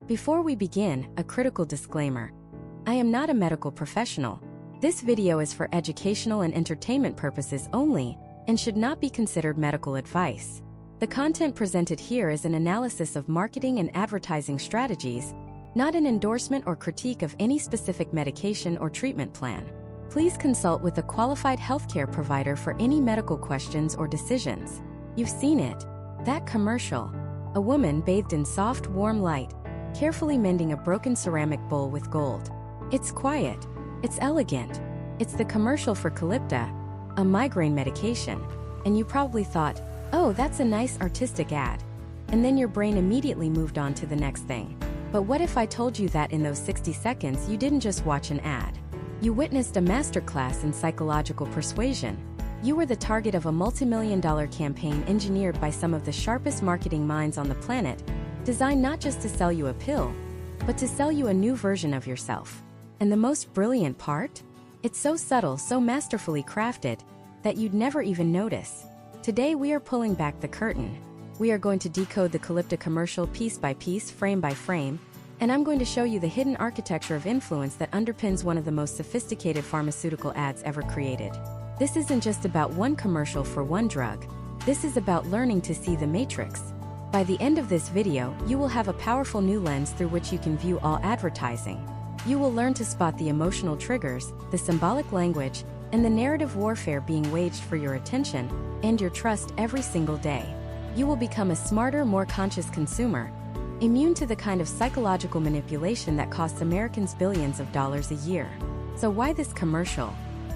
Before we begin, a critical disclaimer. I am not a medical professional. This video is for educational and entertainment purposes only and should not be considered medical advice. The content presented here is an analysis of marketing and advertising strategies, not an endorsement or critique of any specific medication or treatment plan. Please consult with a qualified healthcare provider for any medical questions or decisions. You've seen it. That commercial. A woman bathed in soft, warm light, carefully mending a broken ceramic bowl with gold. It's quiet. It's elegant. It's the commercial for Qulipta, a migraine medication. And you probably thought, oh, that's a nice artistic ad. And then your brain immediately moved on to the next thing. But what if I told you that in those 60 seconds you didn't just watch an ad? You witnessed a masterclass in psychological persuasion. You were the target of a multi-million-dollar campaign engineered by some of the sharpest marketing minds on the planet, designed not just to sell you a pill, but to sell you a new version of yourself. And the most brilliant part? It's so subtle, so masterfully crafted, that you'd never even notice. Today we are pulling back the curtain. We are going to decode the Qulipta commercial piece by piece, frame by frame, and I'm going to show you the hidden architecture of influence that underpins one of the most sophisticated pharmaceutical ads ever created. This isn't just about one commercial for one drug. This is about learning to see the matrix. By the end of this video, you will have a powerful new lens through which you can view all advertising. You will learn to spot the emotional triggers, the symbolic language, and the narrative warfare being waged for your attention and your trust every single day. You will become a smarter, more conscious consumer, immune to the kind of psychological manipulation that costs Americans billions of dollars a year. So why this commercial?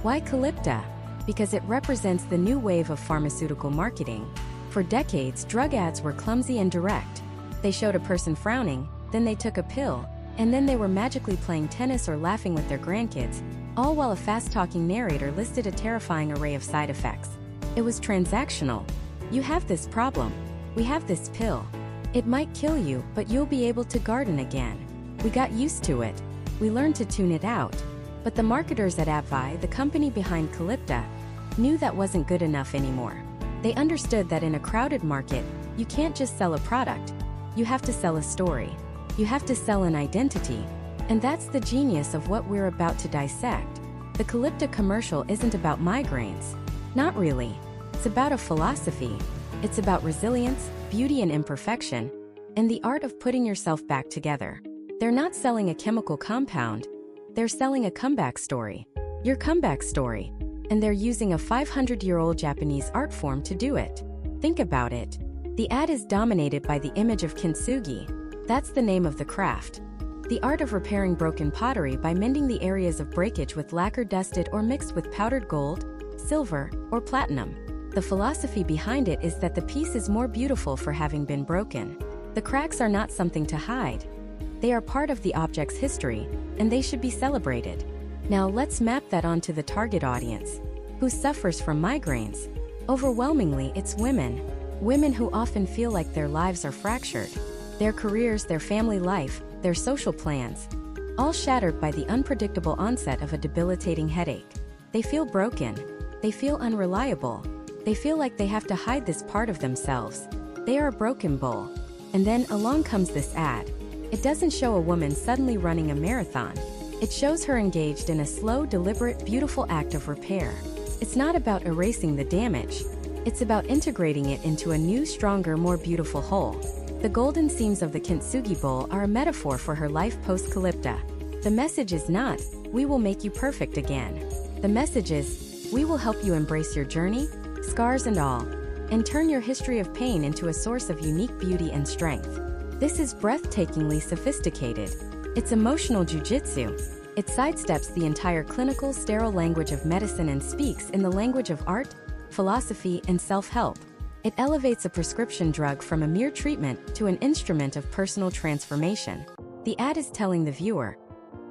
Why Qulipta? Because it represents the new wave of pharmaceutical marketing. For decades, drug ads were clumsy and direct. They showed a person frowning, then they took a pill, and then they were magically playing tennis or laughing with their grandkids, all while a fast-talking narrator listed a terrifying array of side effects. It was transactional. You have this problem. We have this pill. It might kill you, but you'll be able to garden again. We got used to it. We learned to tune it out. But the marketers at AbbVie, the company behind Qulipta, knew that wasn't good enough anymore. They understood that in a crowded market, you can't just sell a product. You have to sell a story. You have to sell an identity. And that's the genius of what we're about to dissect. The Qulipta commercial isn't about migraines. Not really. It's about a philosophy. It's about resilience, beauty and imperfection, and the art of putting yourself back together. They're not selling a chemical compound. They're selling a comeback story. Your comeback story. And they're using a 500-year-old Japanese art form to do it. Think about it. The ad is dominated by the image of kintsugi. That's the name of the craft. The art of repairing broken pottery by mending the areas of breakage with lacquer dusted or mixed with powdered gold, silver, or platinum. The philosophy behind it is that the piece is more beautiful for having been broken. The cracks are not something to hide. They are part of the object's history, and they should be celebrated. Now let's map that onto the target audience. Who suffers from migraines? Overwhelmingly, it's women. Women who often feel like their lives are fractured. Their careers, their family life, their social plans, all shattered by the unpredictable onset of a debilitating headache. They feel broken. They feel unreliable. They feel like they have to hide this part of themselves. They are a broken bull. And then along comes this ad. It doesn't show a woman suddenly running a marathon. It shows her engaged in a slow, deliberate, beautiful act of repair. It's not about erasing the damage. It's about integrating it into a new, stronger, more beautiful whole. The golden seams of the kintsugi bowl are a metaphor for her life post-Qulipta. The message is not, we will make you perfect again. The message is, we will help you embrace your journey, scars and all, and turn your history of pain into a source of unique beauty and strength. This is breathtakingly sophisticated. It's emotional jujitsu. It sidesteps the entire clinical, sterile language of medicine and speaks in the language of art, philosophy, and self-help. It elevates a prescription drug from a mere treatment to an instrument of personal transformation. The ad is telling the viewer,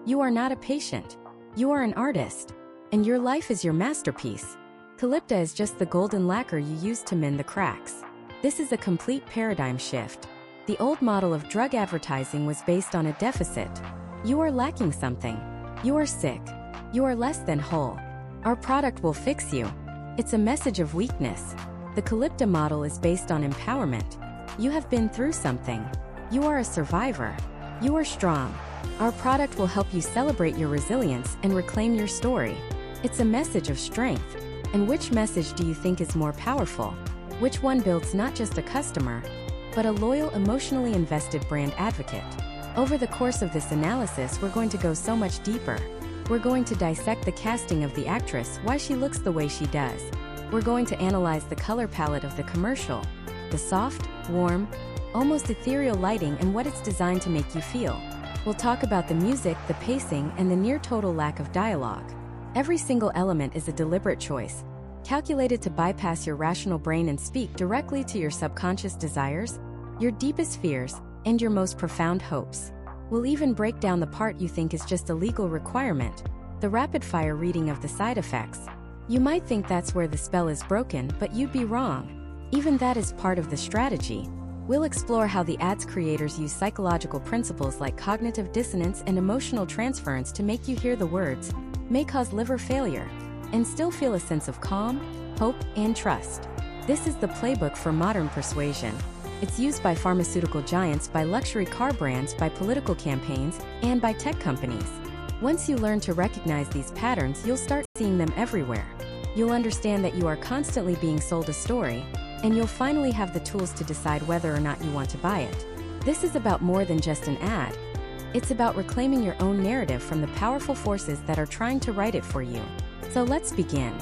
you are not a patient. You are an artist. And your life is your masterpiece. Qulipta is just the golden lacquer you use to mend the cracks. This is a complete paradigm shift. The old model of drug advertising was based on a deficit. You are lacking something. You are sick. You are less than whole. Our product will fix you. It's a message of weakness. The Qulipta model is based on empowerment. You have been through something. You are a survivor. You are strong. Our product will help you celebrate your resilience and reclaim your story. It's a message of strength. And which message do you think is more powerful? Which one builds not just a customer, but a loyal, emotionally invested brand advocate? Over the course of this analysis, we're going to go so much deeper. We're going to dissect the casting of the actress, why she looks the way she does. We're going to analyze the color palette of the commercial, the soft, warm, almost ethereal lighting and what it's designed to make you feel. We'll talk about the music, the pacing, and the near-total lack of dialogue. Every single element is a deliberate choice, calculated to bypass your rational brain and speak directly to your subconscious desires, your deepest fears, and your most profound hopes. We'll even break down the part you think is just a legal requirement, the rapid-fire reading of the side effects. You might think that's where the spell is broken, but you'd be wrong. Even that is part of the strategy. We'll explore how the ad's creators use psychological principles like cognitive dissonance and emotional transference to make you hear the words, "may cause liver failure," and still feel a sense of calm, hope, and trust. This is the playbook for modern persuasion. It's used by pharmaceutical giants, by luxury car brands, by political campaigns, and by tech companies. Once you learn to recognize these patterns, you'll start seeing them everywhere. You'll understand that you are constantly being sold a story, and you'll finally have the tools to decide whether or not you want to buy it. This is about more than just an ad. It's about reclaiming your own narrative from the powerful forces that are trying to write it for you. So let's begin.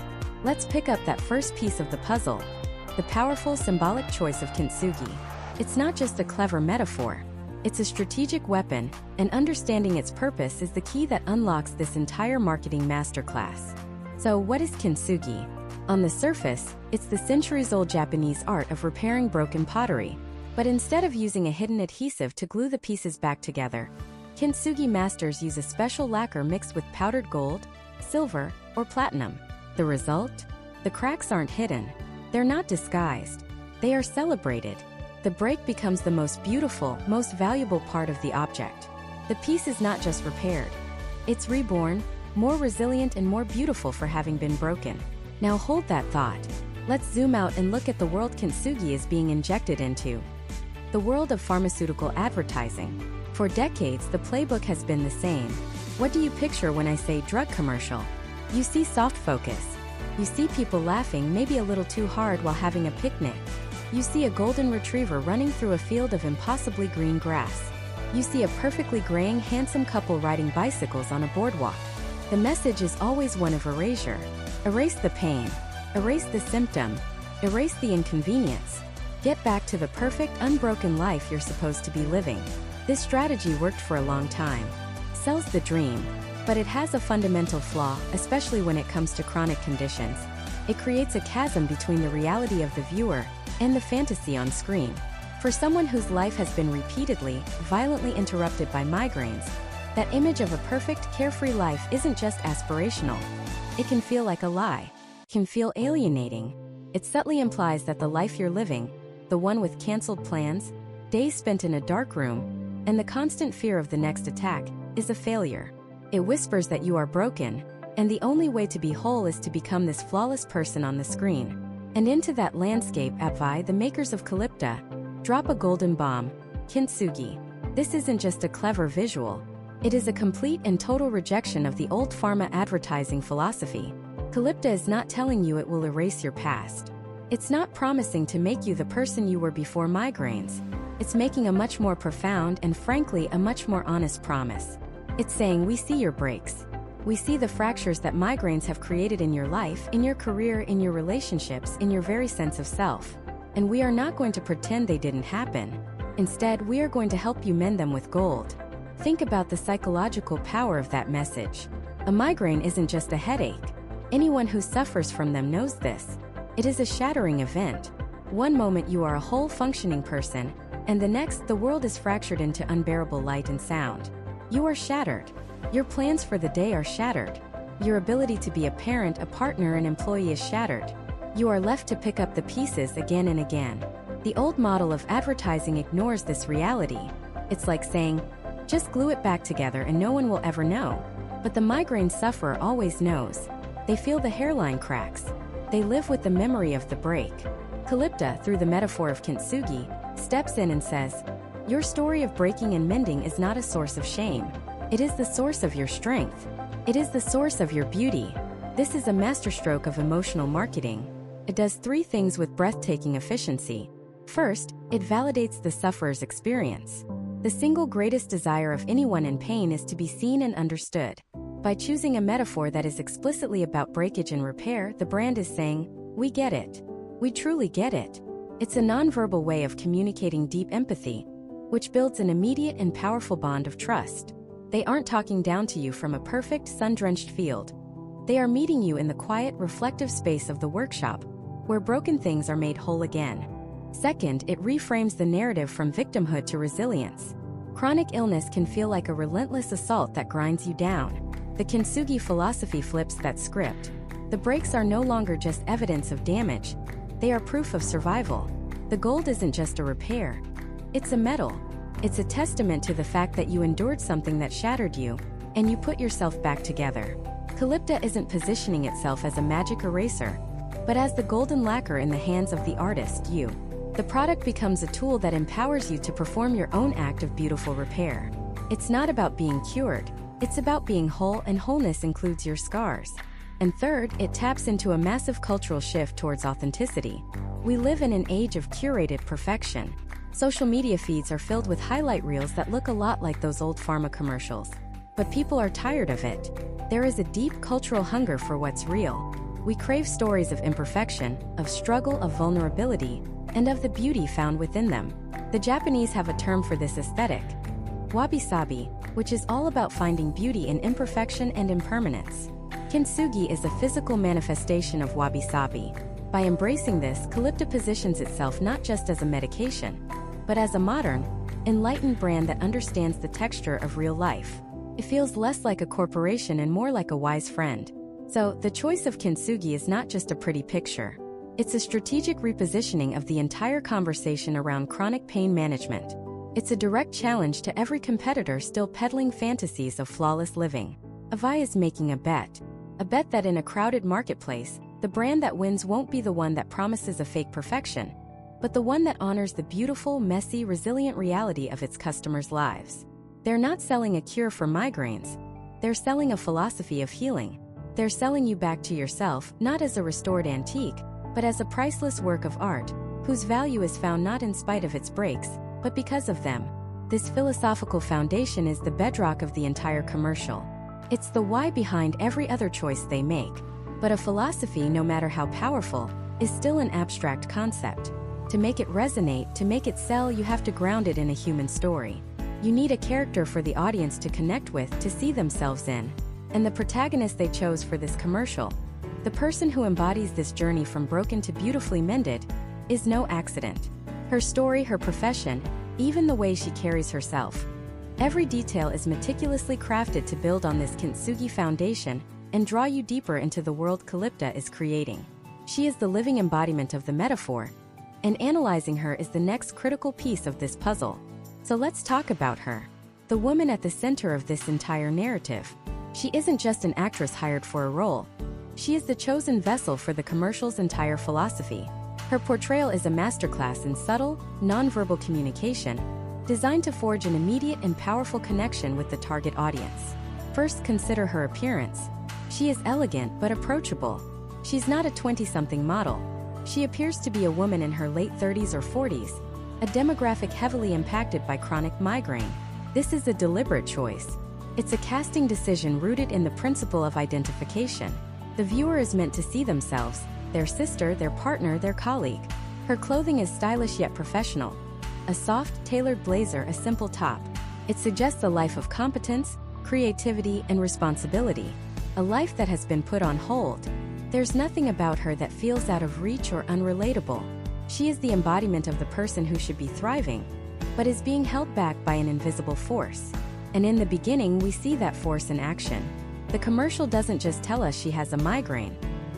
Let's pick up that first piece of the puzzle, the powerful symbolic choice of kintsugi. It's not just a clever metaphor. It's a strategic weapon, and understanding its purpose is the key that unlocks this entire marketing masterclass. So what is kintsugi? On the surface, it's the centuries-old Japanese art of repairing broken pottery. But instead of using a hidden adhesive to glue the pieces back together, kintsugi masters use a special lacquer mixed with powdered gold, silver, or platinum. The result? The cracks aren't hidden. They're not disguised. They are celebrated. The break becomes the most beautiful, most valuable part of the object. The piece is not just repaired. It's reborn, more resilient and more beautiful for having been broken. Now hold that thought. Let's zoom out and look at the world kintsugi is being injected into. The world of pharmaceutical advertising. For decades, the playbook has been the same. What do you picture when I say drug commercial? You see soft focus. You see people laughing maybe a little too hard while having a picnic. You see a golden retriever running through a field of impossibly green grass. You see a perfectly graying, handsome couple riding bicycles on a boardwalk. The message is always one of erasure. Erase the pain. Erase the symptom. Erase the inconvenience. Get back to the perfect, unbroken life you're supposed to be living. This strategy worked for a long time. Sells the dream. But it has a fundamental flaw, especially when it comes to chronic conditions. It creates a chasm between the reality of the viewer and the fantasy on screen. For someone whose life has been repeatedly, violently interrupted by migraines, that image of a perfect, carefree life isn't just aspirational. It can feel like a lie. Can feel alienating. It subtly implies that the life you're living, the one with canceled plans, days spent in a dark room, and the constant fear of the next attack, is a failure. It whispers that you are broken, and the only way to be whole is to become this flawless person on the screen. And into that landscape, AbbVie, the makers of Qulipta, drop a golden bomb, kintsugi. This isn't just a clever visual. It is a complete and total rejection of the old pharma advertising philosophy. Qulipta is not telling you it will erase your past. It's not promising to make you the person you were before migraines. It's making a much more profound and, frankly, a much more honest promise. It's saying, we see your breaks. We see the fractures that migraines have created in your life, in your career, in your relationships, in your very sense of self. And we are not going to pretend they didn't happen. Instead, we are going to help you mend them with gold. Think about the psychological power of that message. A migraine isn't just a headache. Anyone who suffers from them knows this. It is a shattering event. One moment you are a whole functioning person, and the next the world is fractured into unbearable light and sound. You are shattered. Your plans for the day are shattered. Your ability to be a parent, a partner, an employee is shattered. You are left to pick up the pieces again and again. The old model of advertising ignores this reality. It's like saying, just glue it back together and no one will ever know. But the migraine sufferer always knows. They feel the hairline cracks. They live with the memory of the break. Qulipta, through the metaphor of kintsugi, steps in and says, Your story of breaking and mending is not a source of shame. It is the source of your strength. It is the source of your beauty. This is a masterstroke of emotional marketing. It does three things with breathtaking efficiency. First, it validates the sufferer's experience. The single greatest desire of anyone in pain is to be seen and understood. By choosing a metaphor that is explicitly about breakage and repair, the brand is saying, "We get it. We truly get it." It's a nonverbal way of communicating deep empathy, which builds an immediate and powerful bond of trust. They aren't talking down to you from a perfect, sun-drenched field. They are meeting you in the quiet, reflective space of the workshop, where broken things are made whole again. Second, it reframes the narrative from victimhood to resilience. Chronic illness can feel like a relentless assault that grinds you down. The kintsugi philosophy flips that script. The breaks are no longer just evidence of damage. They are proof of survival. The gold isn't just a repair. It's a medal. It's a testament to the fact that you endured something that shattered you, and you put yourself back together. Qulipta isn't positioning itself as a magic eraser, but as the golden lacquer in the hands of the artist, you. The product becomes a tool that empowers you to perform your own act of beautiful repair. It's not about being cured. It's about being whole, and wholeness includes your scars. And third, it taps into a massive cultural shift towards authenticity. We live in an age of curated perfection. Social media feeds are filled with highlight reels that look a lot like those old pharma commercials. But people are tired of it. There is a deep cultural hunger for what's real. We crave stories of imperfection, of struggle, of vulnerability, and of the beauty found within them. The Japanese have a term for this aesthetic, wabi-sabi, which is all about finding beauty in imperfection and impermanence. Kintsugi is a physical manifestation of wabi-sabi. By embracing this, Qulipta positions itself not just as a medication, but as a modern, enlightened brand that understands the texture of real life. It feels less like a corporation and more like a wise friend. So, the choice of kintsugi is not just a pretty picture. It's a strategic repositioning of the entire conversation around chronic pain management. It's a direct challenge to every competitor still peddling fantasies of flawless living. AbbVie is making a bet that in a crowded marketplace, the brand that wins won't be the one that promises a fake perfection, but the one that honors the beautiful, messy, resilient reality of its customers' lives. They're not selling a cure for migraines. They're selling a philosophy of healing. They're selling you back to yourself, not as a restored antique, but as a priceless work of art, whose value is found not in spite of its breaks, but because of them. This philosophical foundation is the bedrock of the entire commercial. It's the why behind every other choice they make. But a philosophy, no matter how powerful, is still an abstract concept. To make it resonate, to make it sell, you have to ground it in a human story. You need a character for the audience to connect with, to see themselves in. And the protagonist they chose for this commercial, the person who embodies this journey from broken to beautifully mended, is no accident. Her story, her profession, even the way she carries herself. Every detail is meticulously crafted to build on this kintsugi foundation and draw you deeper into the world Qulipta is creating. She is the living embodiment of the metaphor, and analyzing her is the next critical piece of this puzzle. So let's talk about her. The woman at the center of this entire narrative. She isn't just an actress hired for a role. She is the chosen vessel for the commercial's entire philosophy. Her portrayal is a masterclass in subtle, nonverbal communication, designed to forge an immediate and powerful connection with the target audience. First, consider her appearance. She is elegant but approachable. She's not a 20-something model. She appears to be a woman in her late 30s or 40s, a demographic heavily impacted by chronic migraine. This is a deliberate choice. It's a casting decision rooted in the principle of identification. The viewer is meant to see themselves, their sister, their partner, their colleague. Her clothing is stylish yet professional. A soft, tailored blazer, a simple top. It suggests a life of competence, creativity, and responsibility. A life that has been put on hold. There's nothing about her that feels out of reach or unrelatable. She is the embodiment of the person who should be thriving, but is being held back by an invisible force. And in the beginning, we see that force in action. The commercial doesn't just tell us she has a migraine.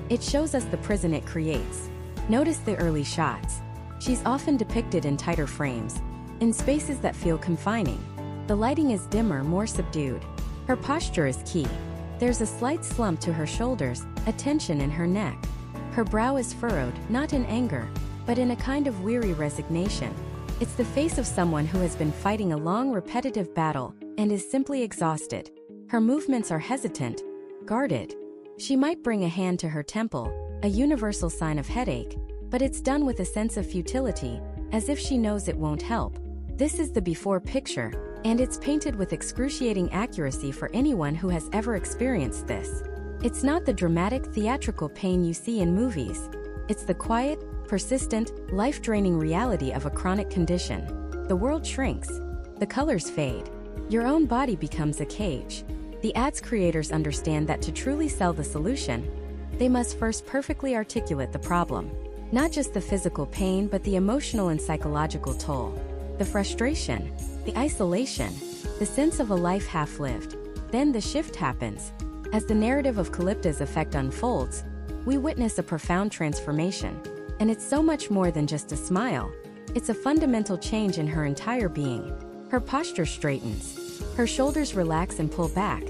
It shows us the prison it creates. Notice the early shots. She's often depicted in tighter frames, in spaces that feel confining. The lighting is dimmer, more subdued. Her posture is key. There's a slight slump to her shoulders, a tension in her neck. Her brow is furrowed, not in anger, but in a kind of weary resignation. It's the face of someone who has been fighting a long, repetitive battle and is simply exhausted. Her movements are hesitant, guarded. She might bring a hand to her temple, a universal sign of headache, but it's done with a sense of futility, as if she knows it won't help. This is the before picture, and it's painted with excruciating accuracy for anyone who has ever experienced this. It's not the dramatic, theatrical pain you see in movies. It's the quiet, persistent, life-draining reality of a chronic condition. The world shrinks. The colors fade. Your own body becomes a cage. The ad's creators understand that to truly sell the solution, they must first perfectly articulate the problem. Not just the physical pain, but the emotional and psychological toll. The frustration, the isolation, the sense of a life half-lived. Then the shift happens. As the narrative of Qulipta's effect unfolds, we witness a profound transformation. And it's so much more than just a smile. It's a fundamental change in her entire being. Her posture straightens. Her shoulders relax and pull back,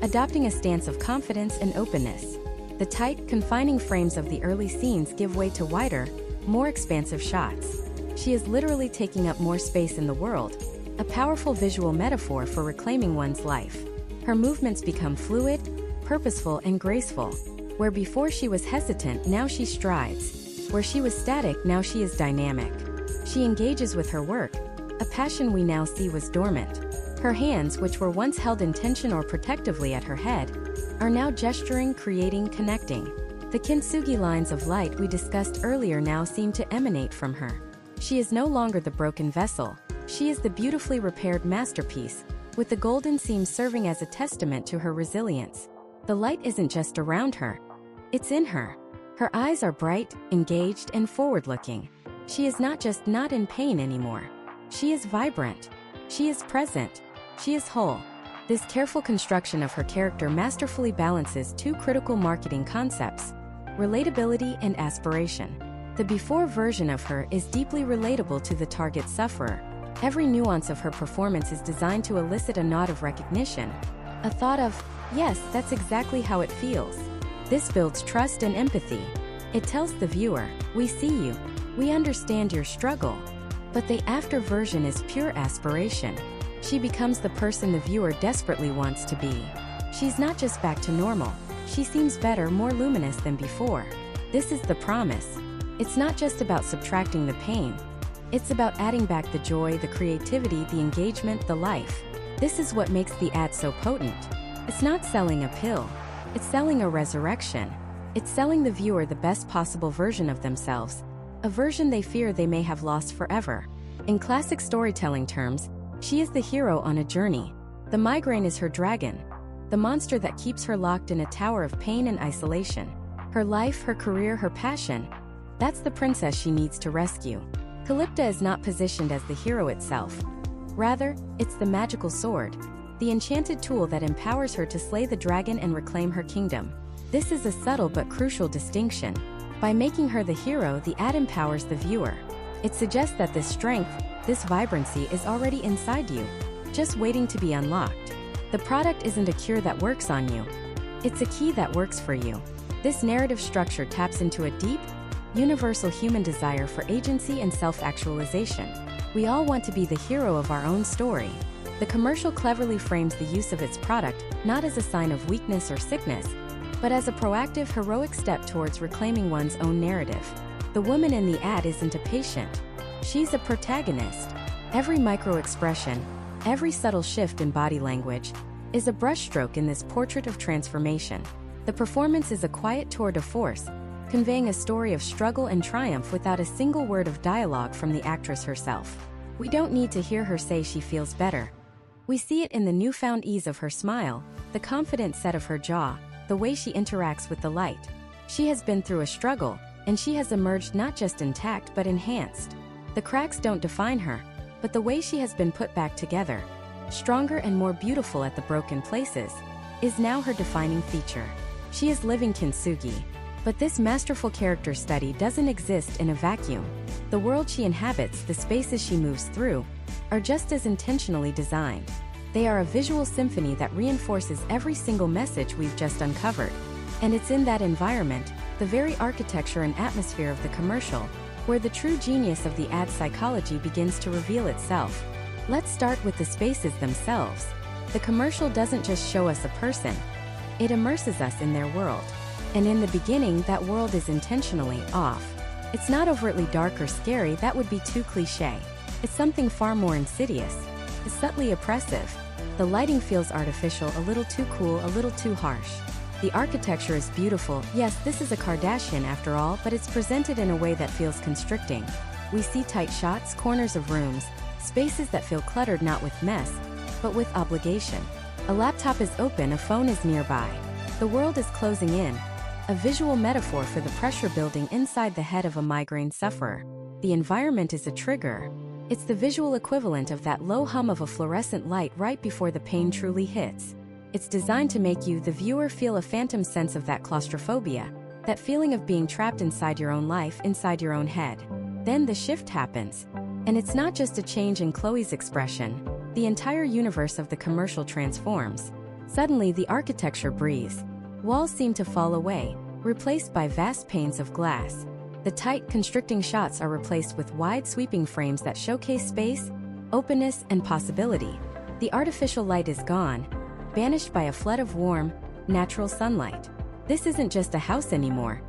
adopting a stance of confidence and openness. The tight, confining frames of the early scenes give way to wider, more expansive shots. She is literally taking up more space in the world, a powerful visual metaphor for reclaiming one's life. Her movements become fluid, purposeful, and graceful. Where before she was hesitant, now she strides. Where she was static, now she is dynamic. She engages with her work, a passion we now see was dormant. Her hands, which were once held in tension or protectively at her head, are now gesturing, creating, connecting. The kintsugi lines of light we discussed earlier now seem to emanate from her. She is no longer the broken vessel. She is the beautifully repaired masterpiece, with the golden seams serving as a testament to her resilience. The light isn't just around her, it's in her. Her eyes are bright, engaged, and forward-looking. She is not just not in pain anymore. She is vibrant. She is present. She is whole. This careful construction of her character masterfully balances two critical marketing concepts: relatability and aspiration. The before version of her is deeply relatable to the target sufferer. Every nuance of her performance is designed to elicit a nod of recognition, a thought of, yes, that's exactly how it feels. This builds trust and empathy. It tells the viewer, we see you, we understand your struggle. But the after version is pure aspiration. She becomes the person the viewer desperately wants to be. She's not just back to normal, she seems better, more luminous than before. This is the promise. It's not just about subtracting the pain. It's about adding back the joy, the creativity, the engagement, the life. This is what makes the ad so potent. It's not selling a pill. It's selling a resurrection. It's selling the viewer the best possible version of themselves, a version they fear they may have lost forever. In classic storytelling terms, she is the hero on a journey. The migraine is her dragon, the monster that keeps her locked in a tower of pain and isolation. Her life, her career, her passion. That's the princess she needs to rescue. Qulipta is not positioned as the hero itself. Rather, it's the magical sword, the enchanted tool that empowers her to slay the dragon and reclaim her kingdom. This is a subtle but crucial distinction. By making her the hero, the ad empowers the viewer. It suggests that this strength, this vibrancy is already inside you, just waiting to be unlocked. The product isn't a cure that works on you. It's a key that works for you. This narrative structure taps into a deep, universal human desire for agency and self-actualization. We all want to be the hero of our own story. The commercial cleverly frames the use of its product not as a sign of weakness or sickness, but as a proactive, heroic step towards reclaiming one's own narrative. The woman in the ad isn't a patient. She's a protagonist. Every micro-expression, every subtle shift in body language, is a brushstroke in this portrait of transformation. The performance is a quiet tour de force, conveying a story of struggle and triumph without a single word of dialogue from the actress herself. We don't need to hear her say she feels better. We see it in the newfound ease of her smile, the confident set of her jaw, the way she interacts with the light. She has been through a struggle, and she has emerged not just intact but enhanced. The cracks don't define her, but the way she has been put back together, stronger and more beautiful at the broken places, is now her defining feature. She is living kintsugi. But this masterful character study doesn't exist in a vacuum. The world she inhabits, the spaces she moves through, are just as intentionally designed. They are a visual symphony that reinforces every single message we've just uncovered. And it's in that environment, the very architecture and atmosphere of the commercial, where the true genius of the ad psychology begins to reveal itself. Let's start with the spaces themselves. The commercial doesn't just show us a person, it immerses us in their world. And in the beginning, that world is intentionally off. It's not overtly dark or scary, that would be too cliché. It's something far more insidious. It's subtly oppressive. The lighting feels artificial, a little too cool, a little too harsh. The architecture is beautiful. Yes, this is a Kardashian after all, but it's presented in a way that feels constricting. We see tight shots, corners of rooms, spaces that feel cluttered not with mess, but with obligation. A laptop is open, a phone is nearby. The world is closing in. A visual metaphor for the pressure building inside the head of a migraine sufferer. The environment is a trigger. It's the visual equivalent of that low hum of a fluorescent light right before the pain truly hits. It's designed to make you, the viewer, feel a phantom sense of that claustrophobia, that feeling of being trapped inside your own life, inside your own head. Then the shift happens. And it's not just a change in Chloe's expression. The entire universe of the commercial transforms. Suddenly the architecture breathes. Walls seem to fall away, replaced by vast panes of glass. The tight, constricting shots are replaced with wide, sweeping frames that showcase space, openness, and possibility. The artificial light is gone, banished by a flood of warm, natural sunlight. This isn't just a house anymore.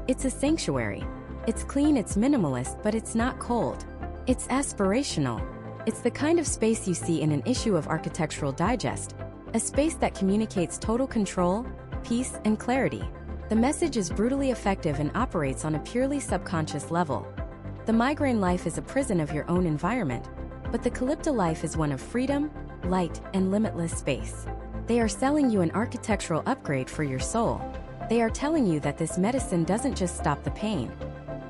It's a sanctuary. It's clean, it's minimalist, but it's not cold. It's aspirational. It's the kind of space you see in an issue of Architectural Digest, a space that communicates total control, peace, and clarity. The message is brutally effective and operates on a purely subconscious level. The migraine life is a prison of your own environment, but the Qulipta life is one of freedom, light, and limitless space. They are selling you an architectural upgrade for your soul. They are telling you that this medicine doesn't just stop the pain.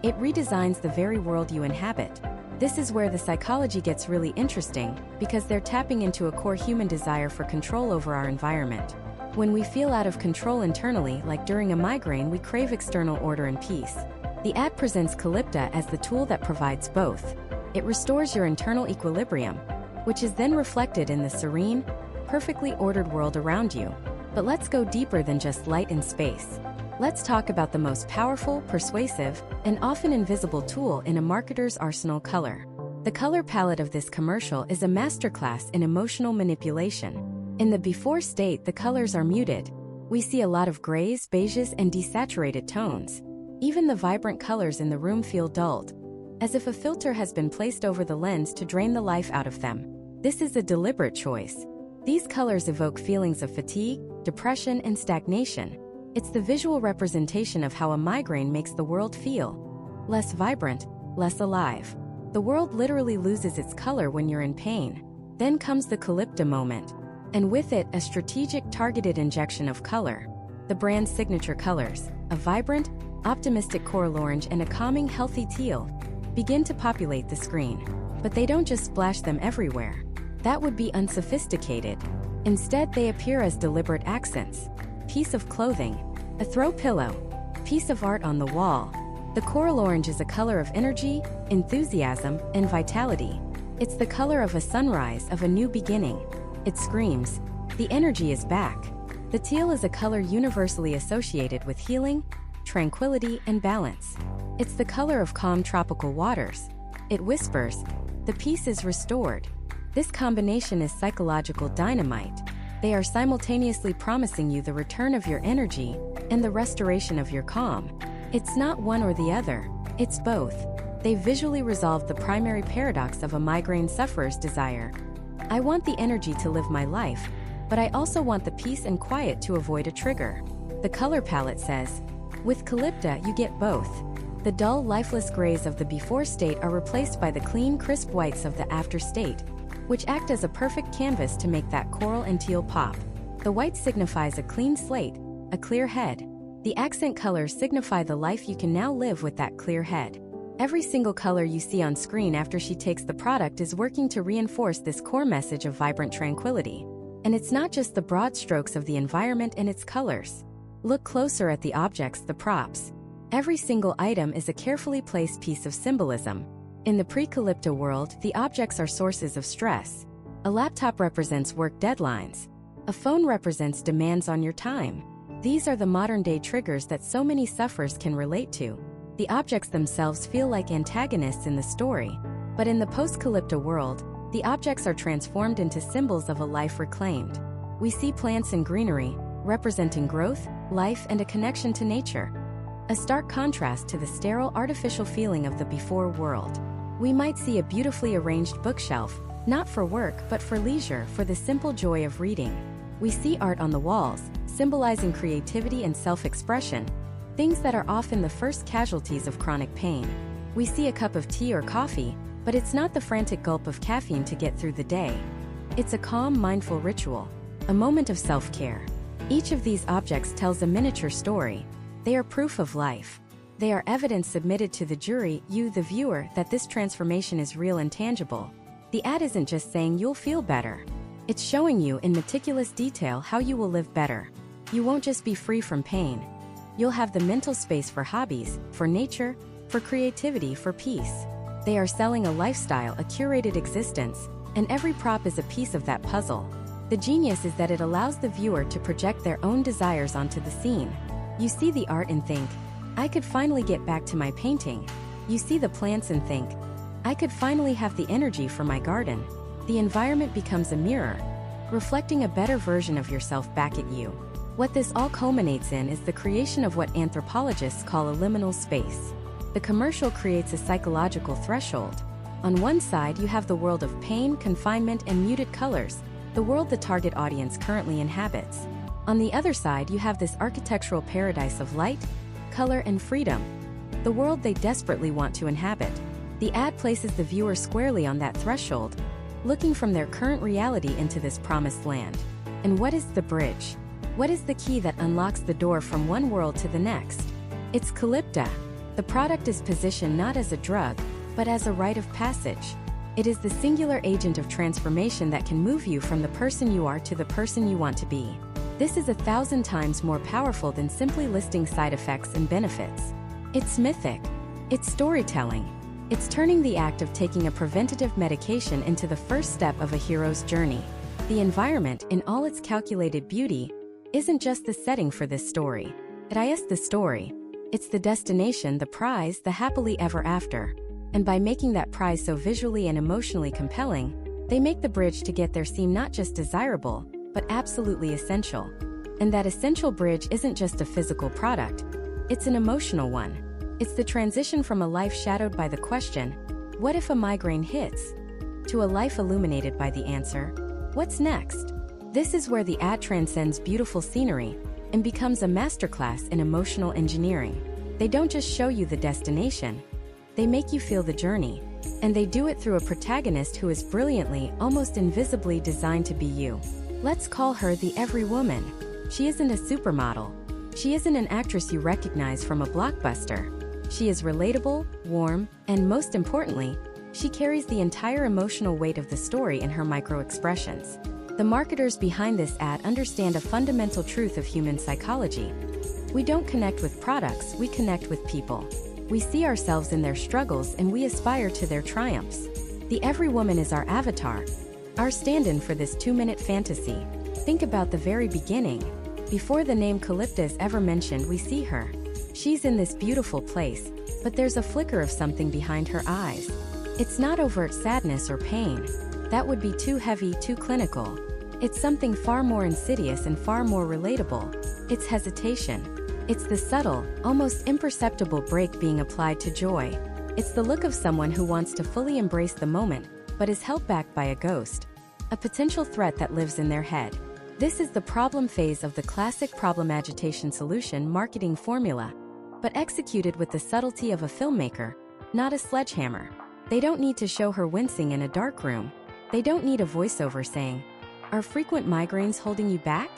It redesigns the very world you inhabit. This is where the psychology gets really interesting, because they're tapping into a core human desire for control over our environment. When we feel out of control internally, like during a migraine, we crave external order and peace. The ad presents Qulipta as the tool that provides both. It restores your internal equilibrium, which is then reflected in the serene, perfectly ordered world around you. But let's go deeper than just light and space. Let's talk about the most powerful, persuasive, and often invisible tool in a marketer's arsenal: color. The color palette of this commercial is a masterclass in emotional manipulation. In the before state, the colors are muted. We see a lot of grays, beiges, and desaturated tones. Even the vibrant colors in the room feel dulled, as if a filter has been placed over the lens to drain the life out of them. This is a deliberate choice. These colors evoke feelings of fatigue, depression, and stagnation. It's the visual representation of how a migraine makes the world feel. Less vibrant, less alive. The world literally loses its color when you're in pain. Then comes the Qulipta moment. And with it, a strategic, targeted injection of color. The brand's signature colors, a vibrant, optimistic coral orange and a calming, healthy teal, begin to populate the screen. But they don't just splash them everywhere. That would be unsophisticated. Instead, they appear as deliberate accents. Piece of clothing, a throw pillow, piece of art on the wall. The coral orange is a color of energy, enthusiasm, and vitality. It's the color of a sunrise, of a new beginning. It screams, the energy is back. The teal is a color universally associated with healing, tranquility, and balance. It's the color of calm tropical waters. It whispers, the peace is restored. This combination is psychological dynamite. They are simultaneously promising you the return of your energy and the restoration of your calm. It's not one or the other, it's both. They visually resolve the primary paradox of a migraine sufferer's desire. I want the energy to live my life, but I also want the peace and quiet to avoid a trigger. The color palette says, with Qulipta you get both. The dull, lifeless grays of the before state are replaced by the clean, crisp whites of the after state, which act as a perfect canvas to make that coral and teal pop. The white signifies a clean slate, a clear head. The accent colors signify the life you can now live with that clear head. Every single color you see on screen after she takes the product is working to reinforce this core message of vibrant tranquility. And it's not just the broad strokes of the environment and its colors. Look closer at the objects, the props. Every single item is a carefully placed piece of symbolism. In the pre-Qulipta world, the objects are sources of stress. A laptop represents work deadlines. A phone represents demands on your time. These are the modern-day triggers that so many sufferers can relate to. The objects themselves feel like antagonists in the story, but in the post-Qulipta world, the objects are transformed into symbols of a life reclaimed. We see plants and greenery, representing growth, life, and a connection to nature. A stark contrast to the sterile, artificial feeling of the before world. We might see a beautifully arranged bookshelf, not for work but for leisure, for the simple joy of reading. We see art on the walls, symbolizing creativity and self-expression, things that are often the first casualties of chronic pain. We see a cup of tea or coffee, but it's not the frantic gulp of caffeine to get through the day. It's a calm, mindful ritual, a moment of self-care. Each of these objects tells a miniature story. They are proof of life. They are evidence submitted to the jury, you, the viewer, that this transformation is real and tangible. The ad isn't just saying you'll feel better. It's showing you in meticulous detail how you will live better. You won't just be free from pain. You'll have the mental space for hobbies, for nature, for creativity, for peace. They are selling a lifestyle, a curated existence, and every prop is a piece of that puzzle. The genius is that it allows the viewer to project their own desires onto the scene. You see the art and think, I could finally get back to my painting. You see the plants and think, I could finally have the energy for my garden. The environment becomes a mirror, reflecting a better version of yourself back at you. What this all culminates in is the creation of what anthropologists call a liminal space. The commercial creates a psychological threshold. On one side, you have the world of pain, confinement, and muted colors, the world the target audience currently inhabits. On the other side, you have this architectural paradise of light, color, and freedom, the world they desperately want to inhabit. The ad places the viewer squarely on that threshold, looking from their current reality into this promised land. And what is the bridge? What is the key that unlocks the door from one world to the next? It's Qulipta. The product is positioned not as a drug, but as a rite of passage. It is the singular agent of transformation that can move you from the person you are to the person you want to be. This is 1,000 times more powerful than simply listing side effects and benefits. It's mythic. It's storytelling. It's turning the act of taking a preventative medication into the first step of a hero's journey. The environment, in all its calculated beauty, isn't just the setting for this story. It is the story. It's the destination, the prize, the happily ever after. And by making that prize so visually and emotionally compelling, they make the bridge to get there seem not just desirable, but absolutely essential. And that essential bridge isn't just a physical product, it's an emotional one. It's the transition from a life shadowed by the question, what if a migraine hits? To a life illuminated by the answer, what's next? This is where the ad transcends beautiful scenery and becomes a masterclass in emotional engineering. They don't just show you the destination, they make you feel the journey. And they do it through a protagonist who is brilliantly, almost invisibly designed to be you. Let's call her the every woman. She isn't a supermodel. She isn't an actress you recognize from a blockbuster. She is relatable, warm, and most importantly, she carries the entire emotional weight of the story in her micro-expressions. The marketers behind this ad understand a fundamental truth of human psychology. We don't connect with products, we connect with people. We see ourselves in their struggles and we aspire to their triumphs. The every woman is our avatar, our stand-in for this 2-minute fantasy. Think about the very beginning. Before the name Qulipta is ever mentioned, we see her. She's in this beautiful place, but there's a flicker of something behind her eyes. It's not overt sadness or pain. That would be too heavy, too clinical. It's something far more insidious and far more relatable. It's hesitation. It's the subtle, almost imperceptible break being applied to joy. It's the look of someone who wants to fully embrace the moment, but is held back by a ghost, a potential threat that lives in their head. This is the problem phase of the classic problem agitation solution marketing formula, but executed with the subtlety of a filmmaker, not a sledgehammer. They don't need to show her wincing in a dark room. They don't need a voiceover saying, "Are frequent migraines holding you back?"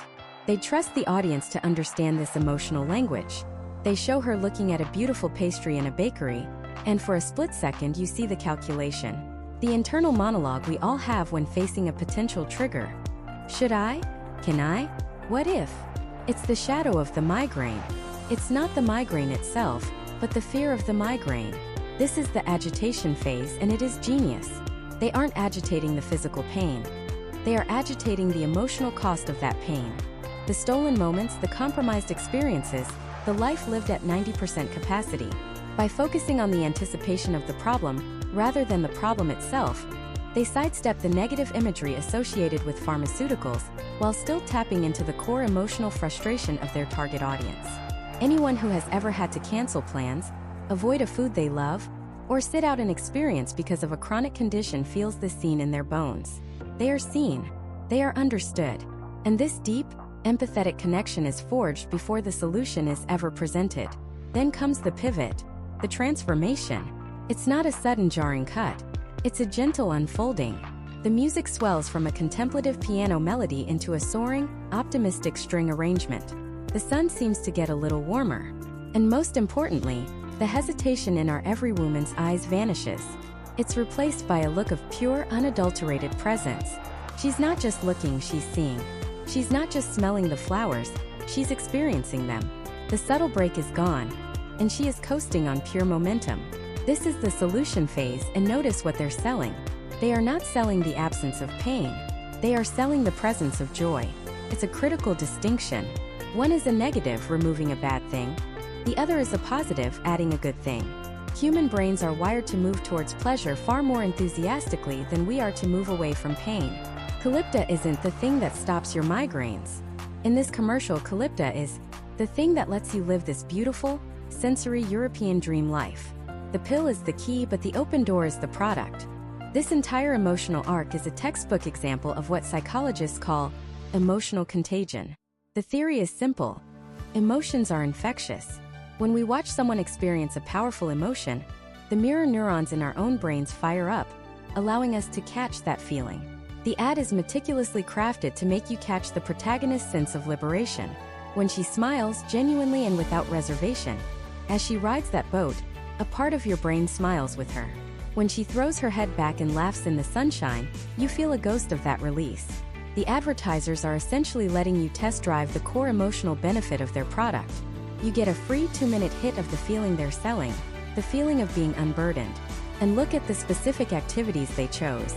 They trust the audience to understand this emotional language. They show her looking at a beautiful pastry in a bakery, and for a split second you see the calculation. The internal monologue we all have when facing a potential trigger. Should I? Can I? What if? It's the shadow of the migraine. It's not the migraine itself, but the fear of the migraine. This is the agitation phase, and it is genius. They aren't agitating the physical pain. They are agitating the emotional cost of that pain. The stolen moments, the compromised experiences, the life lived at 90% capacity. By focusing on the anticipation of the problem rather than the problem itself, they sidestep the negative imagery associated with pharmaceuticals while still tapping into the core emotional frustration of their target audience. Anyone who has ever had to cancel plans, avoid a food they love, or sit out an experience because of a chronic condition feels this scene in their bones. They are seen, they are understood, and this deep, empathetic connection is forged before the solution is ever presented. Then comes the pivot, the transformation. It's not a sudden jarring cut. It's a gentle unfolding. The music swells from a contemplative piano melody into a soaring, optimistic string arrangement. The sun seems to get a little warmer. And most importantly, the hesitation in our every woman's eyes vanishes. It's replaced by a look of pure, unadulterated presence. She's not just looking, she's seeing. She's not just smelling the flowers, she's experiencing them. The subtle break is gone, and she is coasting on pure momentum. This is the solution phase, and notice what they're selling. They are not selling the absence of pain. They are selling the presence of joy. It's a critical distinction. One is a negative, removing a bad thing. The other is a positive, adding a good thing. Human brains are wired to move towards pleasure far more enthusiastically than we are to move away from pain. Qulipta isn't the thing that stops your migraines. In this commercial, Qulipta is the thing that lets you live this beautiful, sensory European dream life. The pill is the key, but the open door is the product. This entire emotional arc is a textbook example of what psychologists call emotional contagion. The theory is simple. Emotions are infectious. When we watch someone experience a powerful emotion, the mirror neurons in our own brains fire up, allowing us to catch that feeling. The ad is meticulously crafted to make you catch the protagonist's sense of liberation. When she smiles, genuinely and without reservation, as she rides that boat, a part of your brain smiles with her. When she throws her head back and laughs in the sunshine, you feel a ghost of that release. The advertisers are essentially letting you test drive the core emotional benefit of their product. You get a free 2-minute hit of the feeling they're selling, the feeling of being unburdened. And look at the specific activities they chose.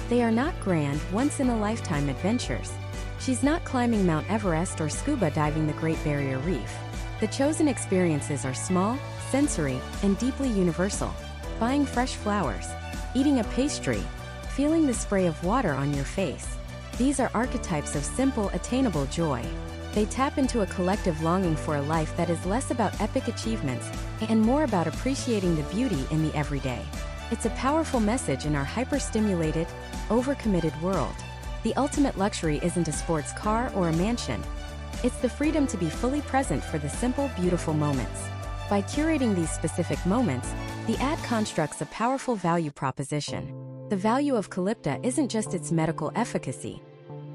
They are not grand, once-in-a-lifetime adventures. She's not climbing Mount Everest or scuba diving the Great Barrier Reef. The chosen experiences are small, sensory, and deeply universal. Buying fresh flowers, eating a pastry, feeling the spray of water on your face. These are archetypes of simple, attainable joy. They tap into a collective longing for a life that is less about epic achievements and more about appreciating the beauty in the everyday. It's a powerful message in our hyper-stimulated, overcommitted world. The ultimate luxury isn't a sports car or a mansion. It's the freedom to be fully present for the simple, beautiful moments. By curating these specific moments, the ad constructs a powerful value proposition. The value of Qulipta isn't just its medical efficacy.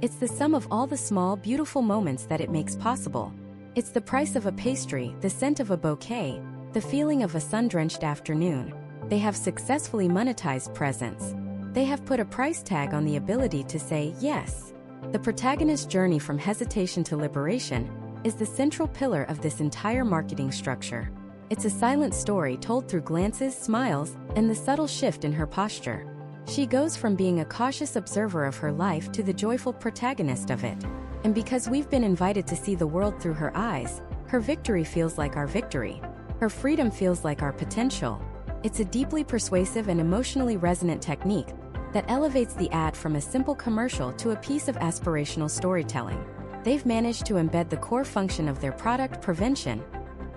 It's the sum of all the small, beautiful moments that it makes possible. It's the price of a pastry, the scent of a bouquet, the feeling of a sun-drenched afternoon. They have successfully monetized presence. They have put a price tag on the ability to say yes. The protagonist's journey from hesitation to liberation is the central pillar of this entire marketing structure. It's a silent story told through glances, smiles, and the subtle shift in her posture. She goes from being a cautious observer of her life to the joyful protagonist of it. And because we've been invited to see the world through her eyes, her victory feels like our victory. Her freedom feels like our potential. It's a deeply persuasive and emotionally resonant technique that elevates the ad from a simple commercial to a piece of aspirational storytelling. They've managed to embed the core function of their product, prevention,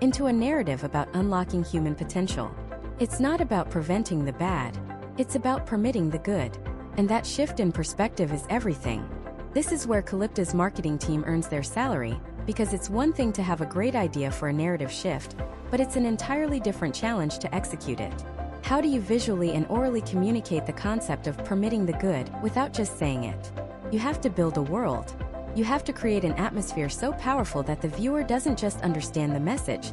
into a narrative about unlocking human potential. It's not about preventing the bad, it's about permitting the good. And that shift in perspective is everything. This is where Qulipta's marketing team earns their salary, because it's one thing to have a great idea for a narrative shift, but it's an entirely different challenge to execute it. How do you visually and orally communicate the concept of permitting the good without just saying it? You have to build a world. You have to create an atmosphere so powerful that the viewer doesn't just understand the message,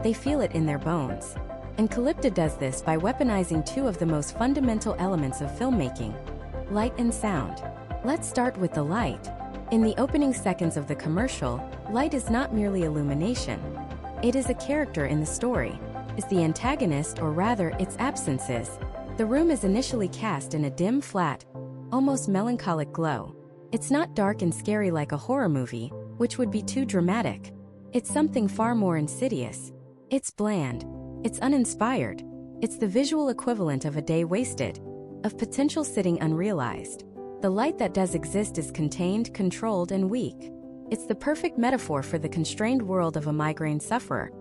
they feel it in their bones. And Qulipta does this by weaponizing two of the most fundamental elements of filmmaking: light and sound. Let's start with the light. In the opening seconds of the commercial, light is not merely illumination. It is a character in the story. It's the antagonist, or rather, its absence is. The room is initially cast in a dim, flat, almost melancholic glow. It's not dark and scary like a horror movie, which would be too dramatic. It's something far more insidious. It's bland. It's uninspired. It's the visual equivalent of a day wasted, of potential sitting unrealized. The light that does exist is contained, controlled, and weak. It's the perfect metaphor for the constrained world of a migraine sufferer.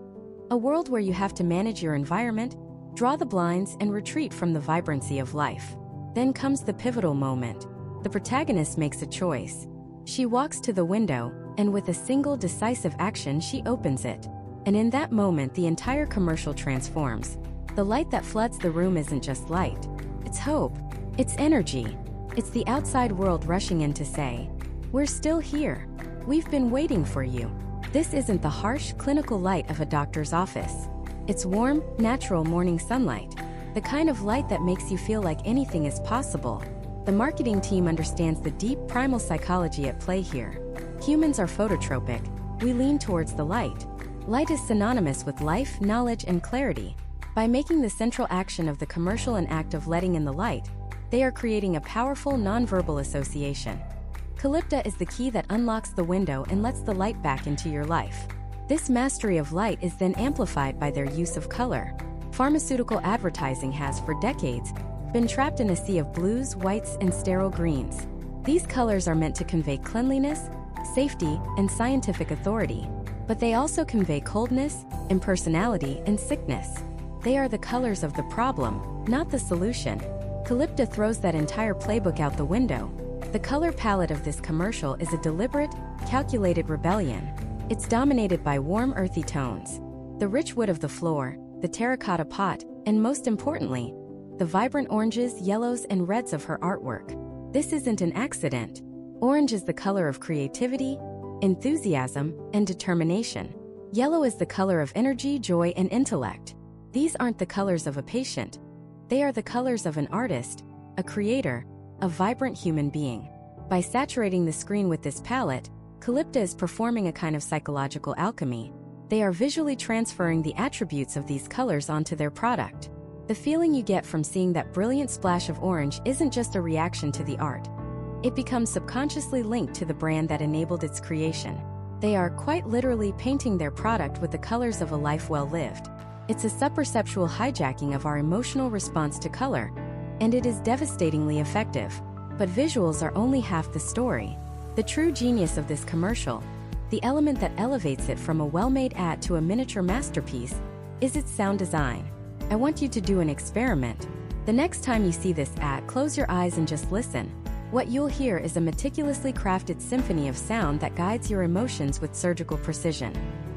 A world where you have to manage your environment, draw the blinds, and retreat from the vibrancy of life. Then comes the pivotal moment. The protagonist makes a choice. She walks to the window, and with a single decisive action she opens it. And in that moment the entire commercial transforms. The light that floods the room isn't just light. It's hope. It's energy. It's the outside world rushing in to say, "We're still here. We've been waiting for you." This isn't the harsh, clinical light of a doctor's office. It's warm, natural morning sunlight. The kind of light that makes you feel like anything is possible. The marketing team understands the deep, primal psychology at play here. Humans are phototropic. We lean towards the light. Light is synonymous with life, knowledge, and clarity. By making the central action of the commercial an act of letting in the light, they are creating a powerful nonverbal association. Qulipta is the key that unlocks the window and lets the light back into your life. This mastery of light is then amplified by their use of color. Pharmaceutical advertising has, for decades, been trapped in a sea of blues, whites, and sterile greens. These colors are meant to convey cleanliness, safety, and scientific authority, but they also convey coldness, impersonality, and sickness. They are the colors of the problem, not the solution. Qulipta throws that entire playbook out the window. The color palette of this commercial is a deliberate, calculated rebellion. It's dominated by warm, earthy tones, the rich wood of the floor, the terracotta pot, and most importantly, the vibrant oranges, yellows, and reds of her artwork. This isn't an accident. Orange is the color of creativity, enthusiasm, and determination. Yellow is the color of energy, joy, and intellect. These aren't the colors of a patient. They are the colors of an artist, a creator, a vibrant human being. By saturating the screen with this palette, Qulipta is performing a kind of psychological alchemy. They are visually transferring the attributes of these colors onto their product. The feeling you get from seeing that brilliant splash of orange isn't just a reaction to the art. It becomes subconsciously linked to the brand that enabled its creation. They are, quite literally, painting their product with the colors of a life well lived. It's a subperceptual hijacking of our emotional response to color, and it is devastatingly effective. But visuals are only half the story. The true genius of this commercial, the element that elevates it from a well-made ad to a miniature masterpiece, is its sound design. I want you to do an experiment. The next time you see this ad, close your eyes and just listen. What you'll hear is a meticulously crafted symphony of sound that guides your emotions with surgical precision.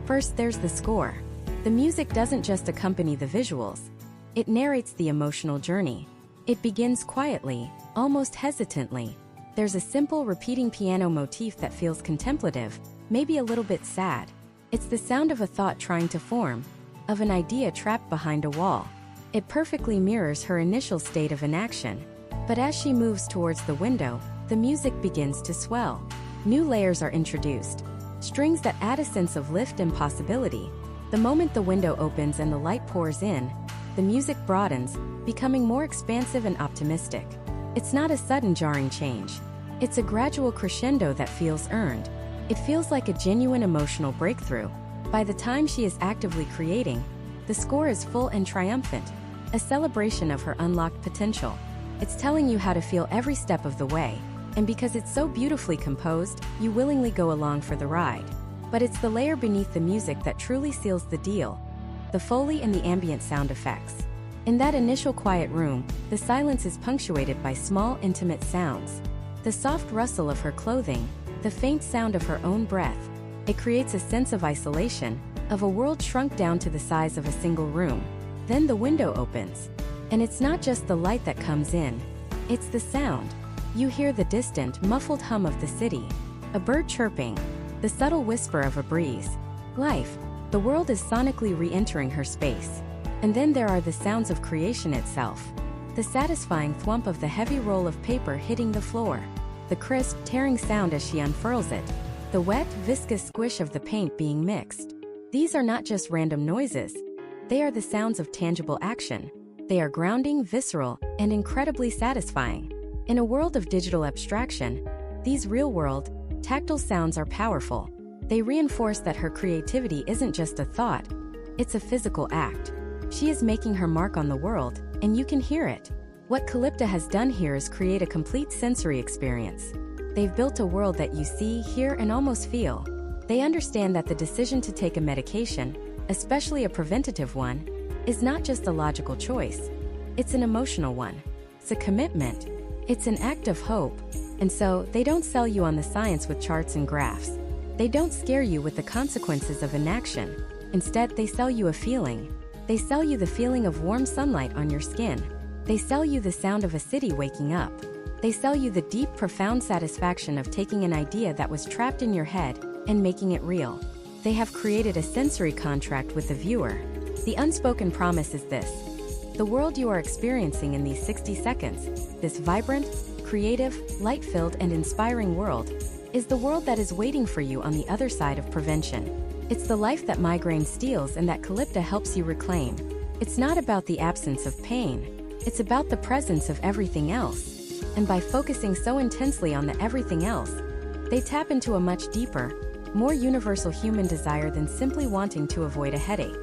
First, there's the score. The music doesn't just accompany the visuals. It narrates the emotional journey. It begins quietly, almost hesitantly. There's a simple, repeating piano motif that feels contemplative, maybe a little bit sad. It's the sound of a thought trying to form, of an idea trapped behind a wall. It perfectly mirrors her initial state of inaction. But as she moves towards the window, the music begins to swell. New layers are introduced, strings that add a sense of lift and possibility. The moment the window opens and the light pours in, the music broadens, becoming more expansive and optimistic. It's not a sudden, jarring change. It's a gradual crescendo that feels earned. It feels like a genuine emotional breakthrough. By the time she is actively creating, the score is full and triumphant, a celebration of her unlocked potential. It's telling you how to feel every step of the way, and because it's so beautifully composed, you willingly go along for the ride. But it's the layer beneath the music that truly seals the deal, the Foley and the ambient sound effects. In that initial quiet room, the silence is punctuated by small, intimate sounds. The soft rustle of her clothing, the faint sound of her own breath. It creates a sense of isolation, of a world shrunk down to the size of a single room. Then the window opens. And it's not just the light that comes in, it's the sound. You hear the distant, muffled hum of the city, a bird chirping, the subtle whisper of a breeze. Life, the world is sonically re-entering her space. And then there are the sounds of creation itself. The satisfying thwomp of the heavy roll of paper hitting the floor. The crisp, tearing sound as she unfurls it. The wet, viscous squish of the paint being mixed. These are not just random noises. They are the sounds of tangible action. They are grounding, visceral, and incredibly satisfying. In a world of digital abstraction, these real-world, tactile sounds are powerful. They reinforce that her creativity isn't just a thought, it's a physical act. She is making her mark on the world, and you can hear it. What Qulipta has done here is create a complete sensory experience. They've built a world that you see, hear, and almost feel. They understand that the decision to take a medication, especially a preventative one, is not just a logical choice. It's an emotional one. It's a commitment. It's an act of hope. And so, they don't sell you on the science with charts and graphs. They don't scare you with the consequences of inaction. Instead, they sell you a feeling. They sell you the feeling of warm sunlight on your skin. They sell you the sound of a city waking up. They sell you the deep, profound satisfaction of taking an idea that was trapped in your head and making it real. They have created a sensory contract with the viewer. The unspoken promise is this: the world you are experiencing in these 60 seconds, this vibrant, creative, light-filled, and inspiring world, is the world that is waiting for you on the other side of prevention. It's the life that migraine steals and that Qulipta helps you reclaim. It's not about the absence of pain. It's about the presence of everything else. And by focusing so intensely on the everything else, they tap into a much deeper, more universal human desire than simply wanting to avoid a headache.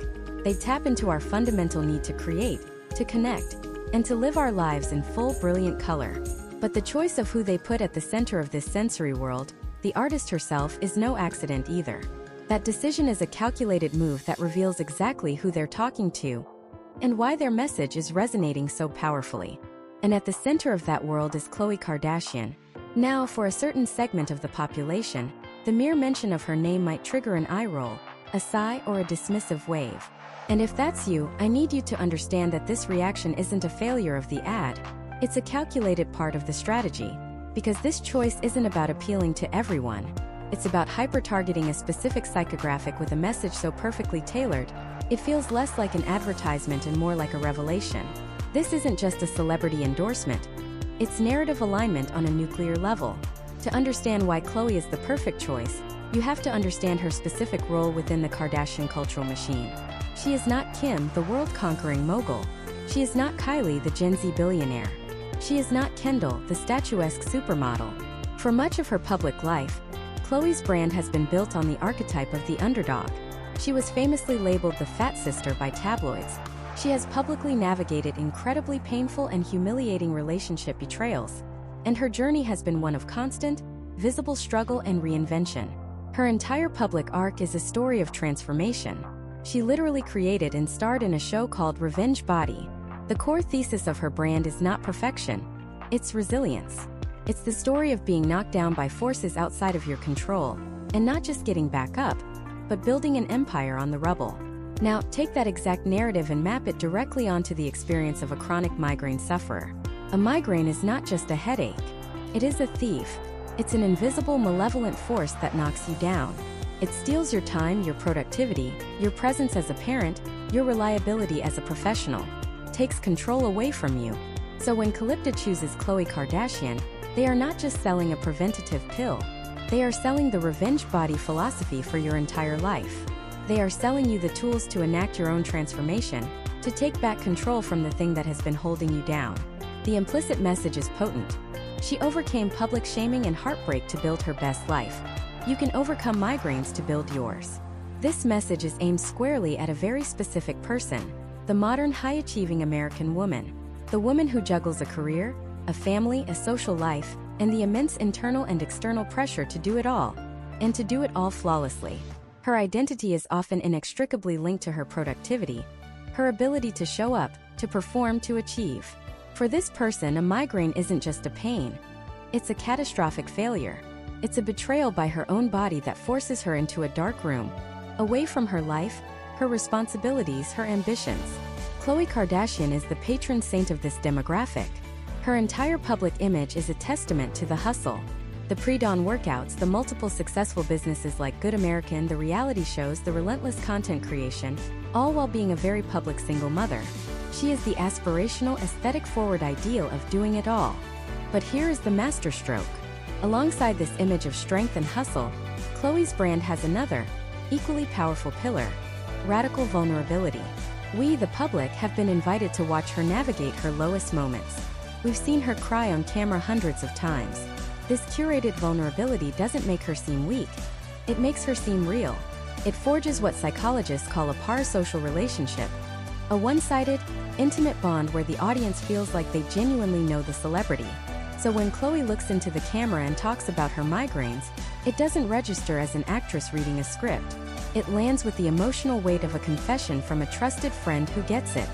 They tap into our fundamental need to create, to connect, and to live our lives in full, brilliant color. But the choice of who they put at the center of this sensory world, the artist herself, is no accident either. That decision is a calculated move that reveals exactly who they're talking to and why their message is resonating so powerfully. And at the center of that world is Khloe Kardashian. Now, for a certain segment of the population, the mere mention of her name might trigger an eye roll, a sigh, or a dismissive wave. And if that's you, I need you to understand that this reaction isn't a failure of the ad. It's a calculated part of the strategy. Because this choice isn't about appealing to everyone. It's about hyper-targeting a specific psychographic with a message so perfectly tailored, it feels less like an advertisement and more like a revelation. This isn't just a celebrity endorsement. It's narrative alignment on a nuclear level. To understand why Khloe is the perfect choice, you have to understand her specific role within the Kardashian cultural machine. She is not Kim, the world-conquering mogul. She is not Kylie, the Gen Z billionaire. She is not Kendall, the statuesque supermodel. For much of her public life, Khloe's brand has been built on the archetype of the underdog. She was famously labeled the Fat Sister by tabloids. She has publicly navigated incredibly painful and humiliating relationship betrayals, and her journey has been one of constant, visible struggle and reinvention. Her entire public arc is a story of transformation. She literally created and starred in a show called Revenge Body. The core thesis of her brand is not perfection, it's resilience. It's the story of being knocked down by forces outside of your control, and not just getting back up, but building an empire on the rubble. Now, take that exact narrative and map it directly onto the experience of a chronic migraine sufferer. A migraine is not just a headache. It is a thief. It's an invisible, malevolent force that knocks you down. It steals your time, your productivity, your presence as a parent, your reliability as a professional. Takes control away from you. So when Qulipta chooses Khloe Kardashian, they are not just selling a preventative pill. They are selling the revenge body philosophy for your entire life. They are selling you the tools to enact your own transformation, to take back control from the thing that has been holding you down. The implicit message is potent. She overcame public shaming and heartbreak to build her best life. You can overcome migraines to build yours. This message is aimed squarely at a very specific person, the modern high-achieving American woman. The woman who juggles a career, a family, a social life, and the immense internal and external pressure to do it all, and to do it all flawlessly. Her identity is often inextricably linked to her productivity, her ability to show up, to perform, to achieve. For this person, a migraine isn't just a pain. It's a catastrophic failure. It's a betrayal by her own body that forces her into a dark room, away from her life, her responsibilities, her ambitions. Khloe Kardashian is the patron saint of this demographic. Her entire public image is a testament to the hustle. The pre-dawn workouts, the multiple successful businesses like Good American, the reality shows, the relentless content creation, all while being a very public single mother. She is the aspirational, aesthetic-forward ideal of doing it all. But here is the masterstroke. Alongside this image of strength and hustle, Khloe's brand has another, equally powerful pillar: radical vulnerability. We, the public, have been invited to watch her navigate her lowest moments. We've seen her cry on camera hundreds of times. This curated vulnerability doesn't make her seem weak. It makes her seem real. It forges what psychologists call a parasocial relationship, A one-sided, intimate bond where the audience feels like they genuinely know the celebrity. So when Chloe looks into the camera and talks about her migraines, it doesn't register as an actress reading a script. It lands with the emotional weight of a confession from a trusted friend who gets it.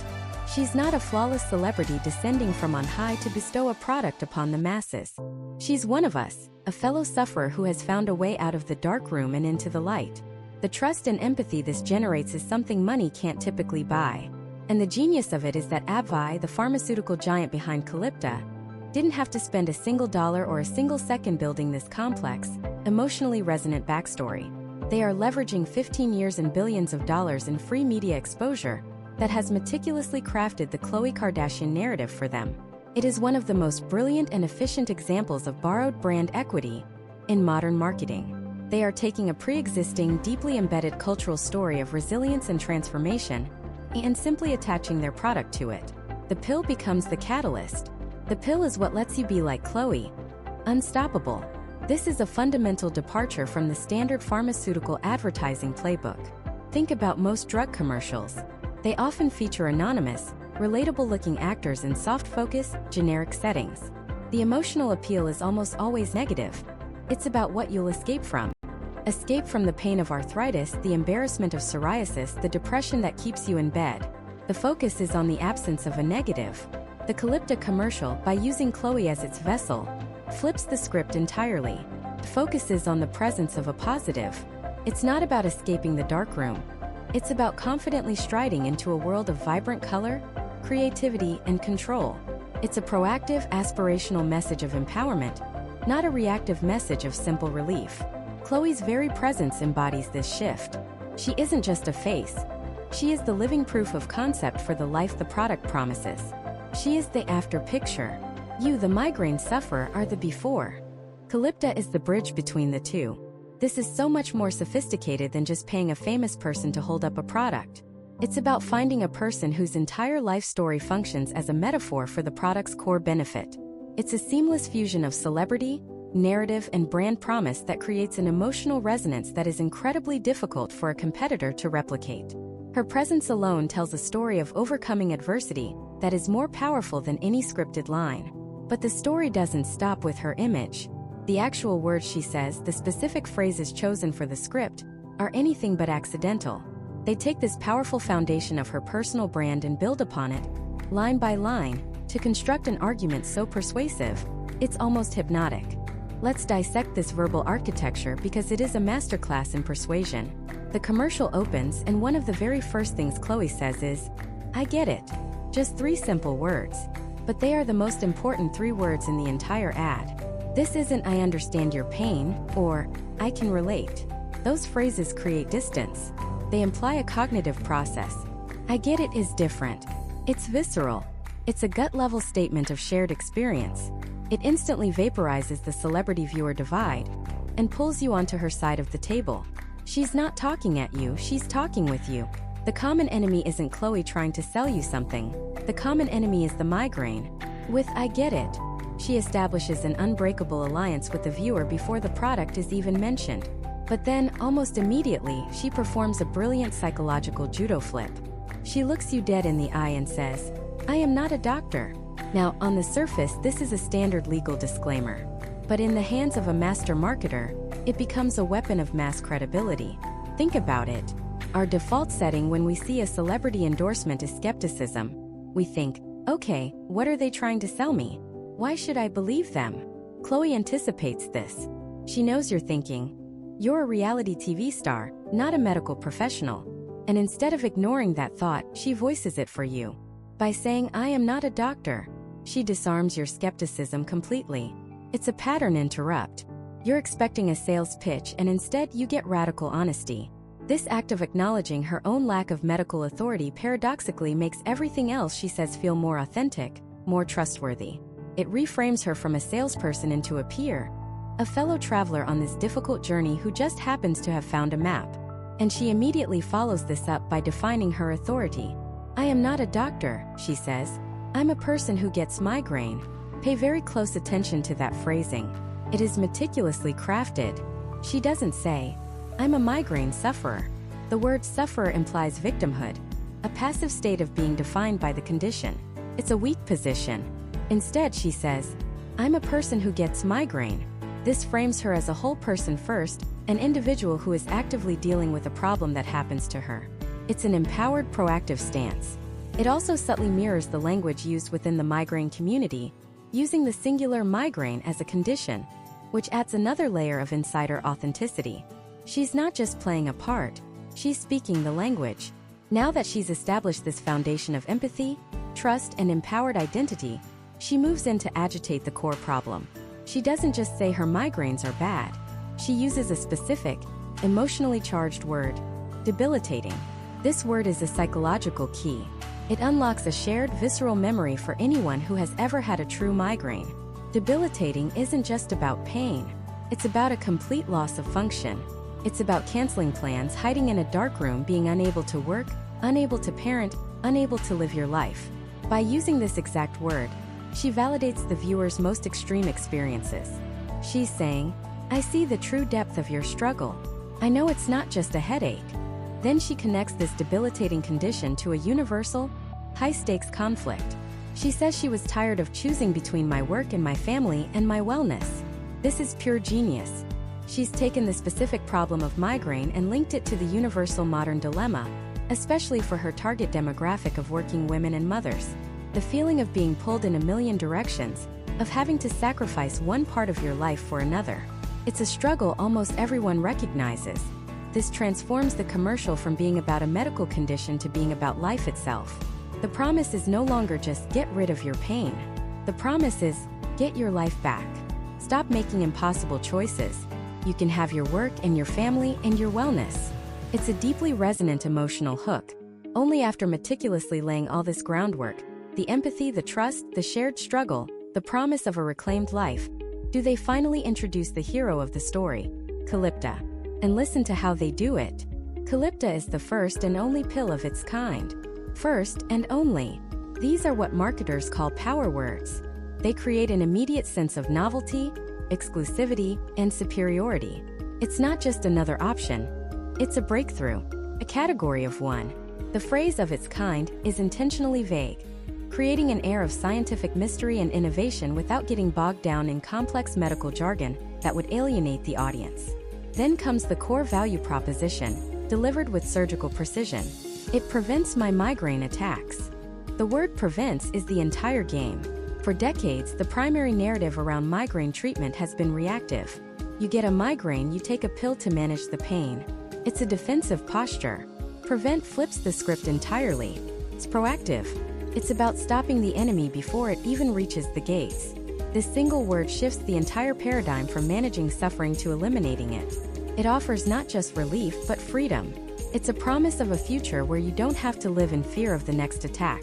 She's not a flawless celebrity descending from on high to bestow a product upon the masses. She's one of us, a fellow sufferer who has found a way out of the dark room and into the light. The trust and empathy this generates is something money can't typically buy. And the genius of it is that AbbVie, the pharmaceutical giant behind Qulipta, didn't have to spend a single dollar or a single second building this complex, emotionally resonant backstory. They are leveraging 15 years and billions of dollars in free media exposure that has meticulously crafted the Khloe Kardashian narrative for them. It is one of the most brilliant and efficient examples of borrowed brand equity in modern marketing. They are taking a pre-existing, deeply embedded cultural story of resilience and transformation and simply attaching their product to it. The pill becomes the catalyst. The pill is what lets you be like Chloe. Unstoppable. This is a fundamental departure from the standard pharmaceutical advertising playbook. Think about most drug commercials. They often feature anonymous, relatable-looking actors in soft-focus, generic settings. The emotional appeal is almost always negative. It's about what you'll escape from. Escape from the pain of arthritis, the embarrassment of psoriasis, the depression that keeps you in bed. The focus is on the absence of a negative. The Qulipta commercial, by using Chloe as its vessel, flips the script entirely. It focuses on the presence of a positive. It's not about escaping the darkroom. It's about confidently striding into a world of vibrant color, creativity, and control. It's a proactive, aspirational message of empowerment, not a reactive message of simple relief. Chloe's very presence embodies this shift. She isn't just a face. She is the living proof of concept for the life the product promises. She is the after picture. You, the migraine sufferer, are the before. Qulipta is the bridge between the two. This is so much more sophisticated than just paying a famous person to hold up a product. It's about finding a person whose entire life story functions as a metaphor for the product's core benefit. It's a seamless fusion of celebrity, narrative, and brand promise that creates an emotional resonance that is incredibly difficult for a competitor to replicate. Her presence alone tells a story of overcoming adversity that is more powerful than any scripted line. But the story doesn't stop with her image. The actual words she says, the specific phrases chosen for the script, are anything but accidental. They take this powerful foundation of her personal brand and build upon it, line by line, to construct an argument so persuasive, it's almost hypnotic. Let's dissect this verbal architecture because it is a masterclass in persuasion. The commercial opens and one of the very first things Chloe says is, "I get it." Just 3 simple words. But they are the most important 3 words in the entire ad. This isn't "I understand your pain" or "I can relate." Those phrases create distance. They imply a cognitive process. "I get it" is different. It's visceral. It's a gut-level statement of shared experience. It instantly vaporizes the celebrity-viewer divide and pulls you onto her side of the table. She's not talking at you, she's talking with you. The common enemy isn't Chloe trying to sell you something. The common enemy is the migraine. With "I get it," she establishes an unbreakable alliance with the viewer before the product is even mentioned. But then, almost immediately, she performs a brilliant psychological judo flip. She looks you dead in the eye and says, "I am not a doctor." Now, on the surface, this is a standard legal disclaimer. But in the hands of a master marketer, it becomes a weapon of mass credibility. Think about it. Our default setting when we see a celebrity endorsement is skepticism. We think, okay, what are they trying to sell me? Why should I believe them? Chloe anticipates this. She knows you're thinking, you're a reality TV star, not a medical professional. And instead of ignoring that thought, she voices it for you. By saying, "I am not a doctor," she disarms your skepticism completely. It's a pattern interrupt. You're expecting a sales pitch and instead you get radical honesty. This act of acknowledging her own lack of medical authority paradoxically makes everything else she says feel more authentic, more trustworthy. It reframes her from a salesperson into a peer, a fellow traveler on this difficult journey who just happens to have found a map. And she immediately follows this up by defining her authority. "I am not a doctor," she says. "I'm a person who gets migraine." Pay very close attention to that phrasing. It is meticulously crafted. She doesn't say, "I'm a migraine sufferer." The word sufferer implies victimhood. a passive state of being defined by the condition. It's a weak position. Instead, she says, I'm a person who gets migraine. This frames her as a whole person first, an individual who is actively dealing with a problem that happens to her. It's an empowered, proactive stance. It also subtly mirrors the language used within the migraine community, using the singular migraine as a condition, which adds another layer of insider authenticity. She's not just playing a part, she's speaking the language. Now that she's established this foundation of empathy, trust, and empowered identity, she moves in to agitate the core problem. She doesn't just say her migraines are bad. She uses a specific, emotionally charged word, debilitating. This word is a psychological key. It unlocks a shared visceral memory for anyone who has ever had a true migraine. Debilitating isn't just about pain. It's about a complete loss of function. It's about canceling plans, hiding in a dark room, being unable to work, unable to parent, unable to live your life. By using this exact word, she validates the viewer's most extreme experiences. She's saying, I see the true depth of your struggle. I know it's not just a headache. Then she connects this debilitating condition to a universal, high-stakes conflict. She says she was tired of choosing between my work and my family and my wellness. This is pure genius. She's taken the specific problem of migraine and linked it to the universal modern dilemma, especially for her target demographic of working women and mothers. The feeling of being pulled in a million directions, of having to sacrifice one part of your life for another. It's a struggle almost everyone recognizes. This transforms the commercial from being about a medical condition to being about life itself. The promise is no longer just get rid of your pain. The promise is get your life back. Stop making impossible choices. You can have your work and your family and your wellness. It's a deeply resonant emotional hook. Only after meticulously laying all this groundwork, the empathy, the trust, the shared struggle, the promise of a reclaimed life, do they finally introduce the hero of the story, Qulipta. And listen to how they do it. Qulipta is the first and only pill of its kind. First and only. These are what marketers call power words. They create an immediate sense of novelty, exclusivity, and superiority. It's not just another option. It's a breakthrough, a category of one. The phrase of its kind is intentionally vague, creating an air of scientific mystery and innovation without getting bogged down in complex medical jargon that would alienate the audience. Then comes the core value proposition, delivered with surgical precision. It prevents my migraine attacks. The word prevents is the entire game. For decades, the primary narrative around migraine treatment has been reactive. You get a migraine, you take a pill to manage the pain. It's a defensive posture. Prevent flips the script entirely. It's proactive. It's about stopping the enemy before it even reaches the gates. This single word shifts the entire paradigm from managing suffering to eliminating it. It offers not just relief but freedom. It's a promise of a future where you don't have to live in fear of the next attack.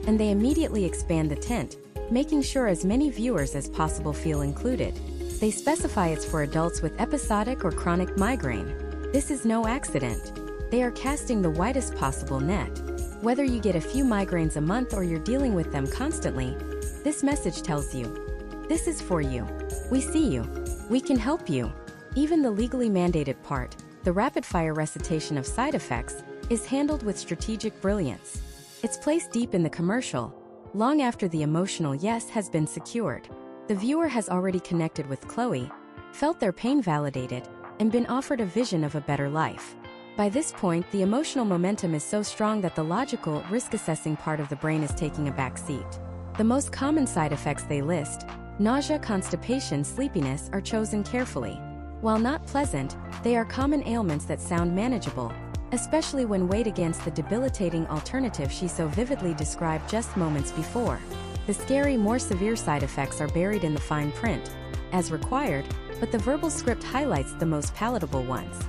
And they immediately expand the tent, making sure as many viewers as possible feel included. They specify it's for adults with episodic or chronic migraine. This is no accident. They are casting the widest possible net. Whether you get a few migraines a month or you're dealing with them constantly, this message tells you, this is for you. We see you. We can help you. Even the legally mandated part, the rapid-fire recitation of side effects, is handled with strategic brilliance. It's placed deep in the commercial, long after the emotional yes has been secured. The viewer has already connected with Chloe, felt their pain validated, and been offered a vision of a better life. By this point, the emotional momentum is so strong that the logical, risk-assessing part of the brain is taking a back seat. The most common side effects they list, nausea, constipation, sleepiness, are chosen carefully. While not pleasant, they are common ailments that sound manageable, especially when weighed against the debilitating alternative she so vividly described just moments before. The scary, more severe side effects are buried in the fine print, as required, but the verbal script highlights the most palatable ones.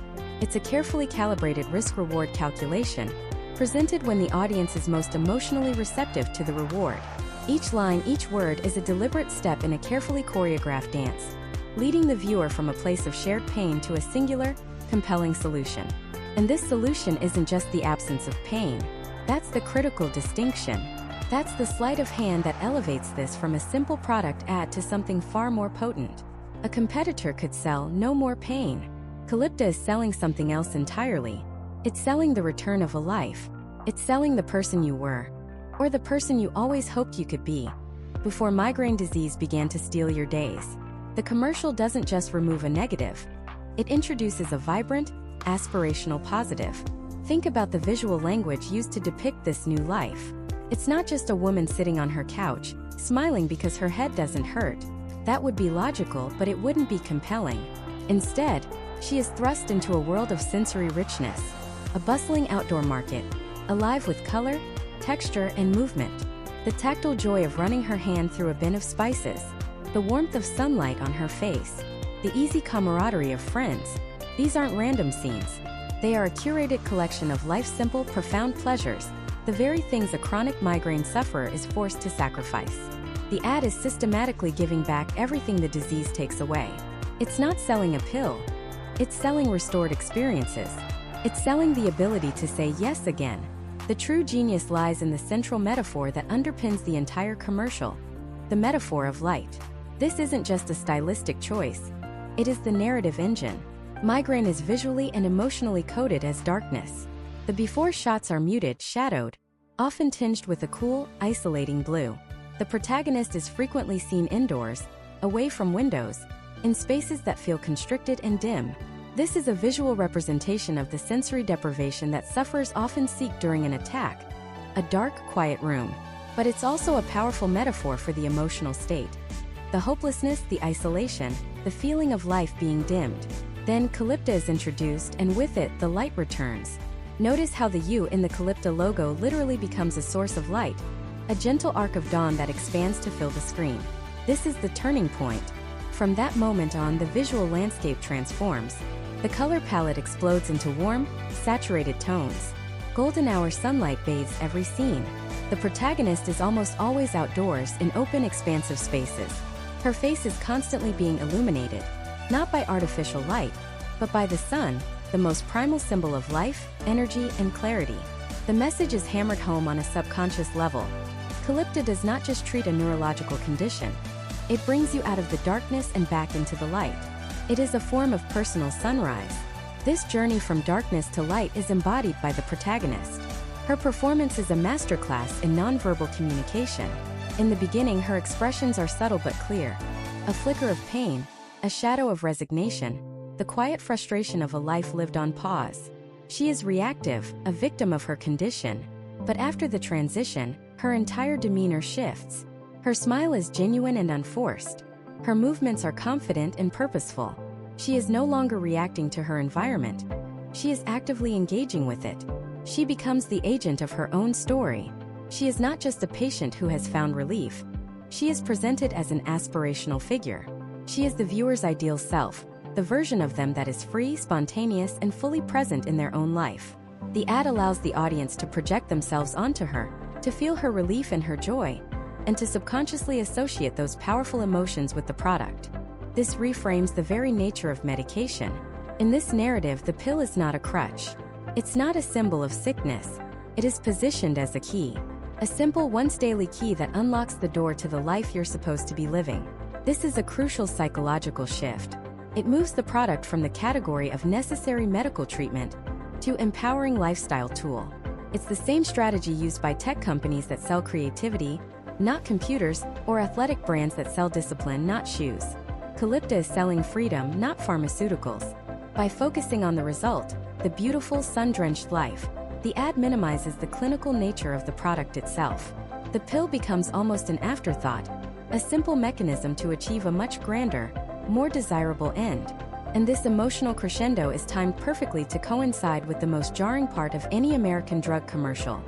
It's a carefully calibrated risk-reward calculation, presented when the audience is most emotionally receptive to the reward. Each line, each word is a deliberate step in a carefully choreographed dance, leading the viewer from a place of shared pain to a singular, compelling solution. And this solution isn't just the absence of pain. That's the critical distinction. That's the sleight of hand that elevates this from a simple product ad to something far more potent. A competitor could sell no more pain. Qulipta is selling something else entirely. It's selling the return of a life. It's selling the person you were, or the person you always hoped you could be, before migraine disease began to steal your days. The commercial doesn't just remove a negative, it introduces a vibrant, aspirational positive. Think about the visual language used to depict this new life. It's not just a woman sitting on her couch, smiling because her head doesn't hurt. That would be logical, but it wouldn't be compelling. Instead, she is thrust into a world of sensory richness, a bustling outdoor market, alive with color, texture, and movement. The tactile joy of running her hand through a bin of spices, the warmth of sunlight on her face, the easy camaraderie of friends. These aren't random scenes. They are a curated collection of life's simple, profound pleasures, the very things a chronic migraine sufferer is forced to sacrifice. The ad is systematically giving back everything the disease takes away. It's not selling a pill. It's selling restored experiences. It's selling the ability to say yes again. The true genius lies in the central metaphor that underpins the entire commercial, the metaphor of light. This isn't just a stylistic choice. It is the narrative engine. Migraine is visually and emotionally coded as darkness. The before shots are muted, shadowed, often tinged with a cool, isolating blue. The protagonist is frequently seen indoors, away from windows, in spaces that feel constricted and dim. This is a visual representation of the sensory deprivation that sufferers often seek during an attack, a dark, quiet room. But it's also a powerful metaphor for the emotional state. The hopelessness, the isolation, the feeling of life being dimmed. Then Qulipta is introduced, and with it, the light returns. Notice how the U in the Qulipta logo literally becomes a source of light, a gentle arc of dawn that expands to fill the screen. This is the turning point. From that moment on, the visual landscape transforms. The color palette explodes into warm, saturated tones. Golden hour sunlight bathes every scene. The protagonist is almost always outdoors in open, expansive spaces. Her face is constantly being illuminated, not by artificial light, but by the sun, the most primal symbol of life, energy, and clarity. The message is hammered home on a subconscious level. Qulipta does not just treat a neurological condition. It brings you out of the darkness and back into the light. It is a form of personal sunrise. This journey from darkness to light is embodied by the protagonist. Her performance is a masterclass in nonverbal communication. In the beginning, her expressions are subtle but clear. A flicker of pain, a shadow of resignation, the quiet frustration of a life lived on pause. She is reactive, a victim of her condition. But after the transition, her entire demeanor shifts. Her smile is genuine and unforced. Her movements are confident and purposeful. She is no longer reacting to her environment. She is actively engaging with it. She becomes the agent of her own story. She is not just a patient who has found relief. She is presented as an aspirational figure. She is the viewer's ideal self, the version of them that is free, spontaneous, and fully present in their own life. The ad allows the audience to project themselves onto her, to feel her relief and her joy, and to subconsciously associate those powerful emotions with the product. This reframes the very nature of medication. In this narrative, the pill is not a crutch. It's not a symbol of sickness. It is positioned as a key. A simple once-daily key that unlocks the door to the life you're supposed to be living. This is a crucial psychological shift. It moves the product from the category of necessary medical treatment to empowering lifestyle tool. It's the same strategy used by tech companies that sell creativity, not computers, or athletic brands that sell discipline, not shoes. Qulipta is selling freedom, not pharmaceuticals. By focusing on the result, the beautiful sun-drenched life, the ad minimizes the clinical nature of the product itself. The pill becomes almost an afterthought, a simple mechanism to achieve a much grander, more desirable end. And this emotional crescendo is timed perfectly to coincide with the most jarring part of any American drug commercial: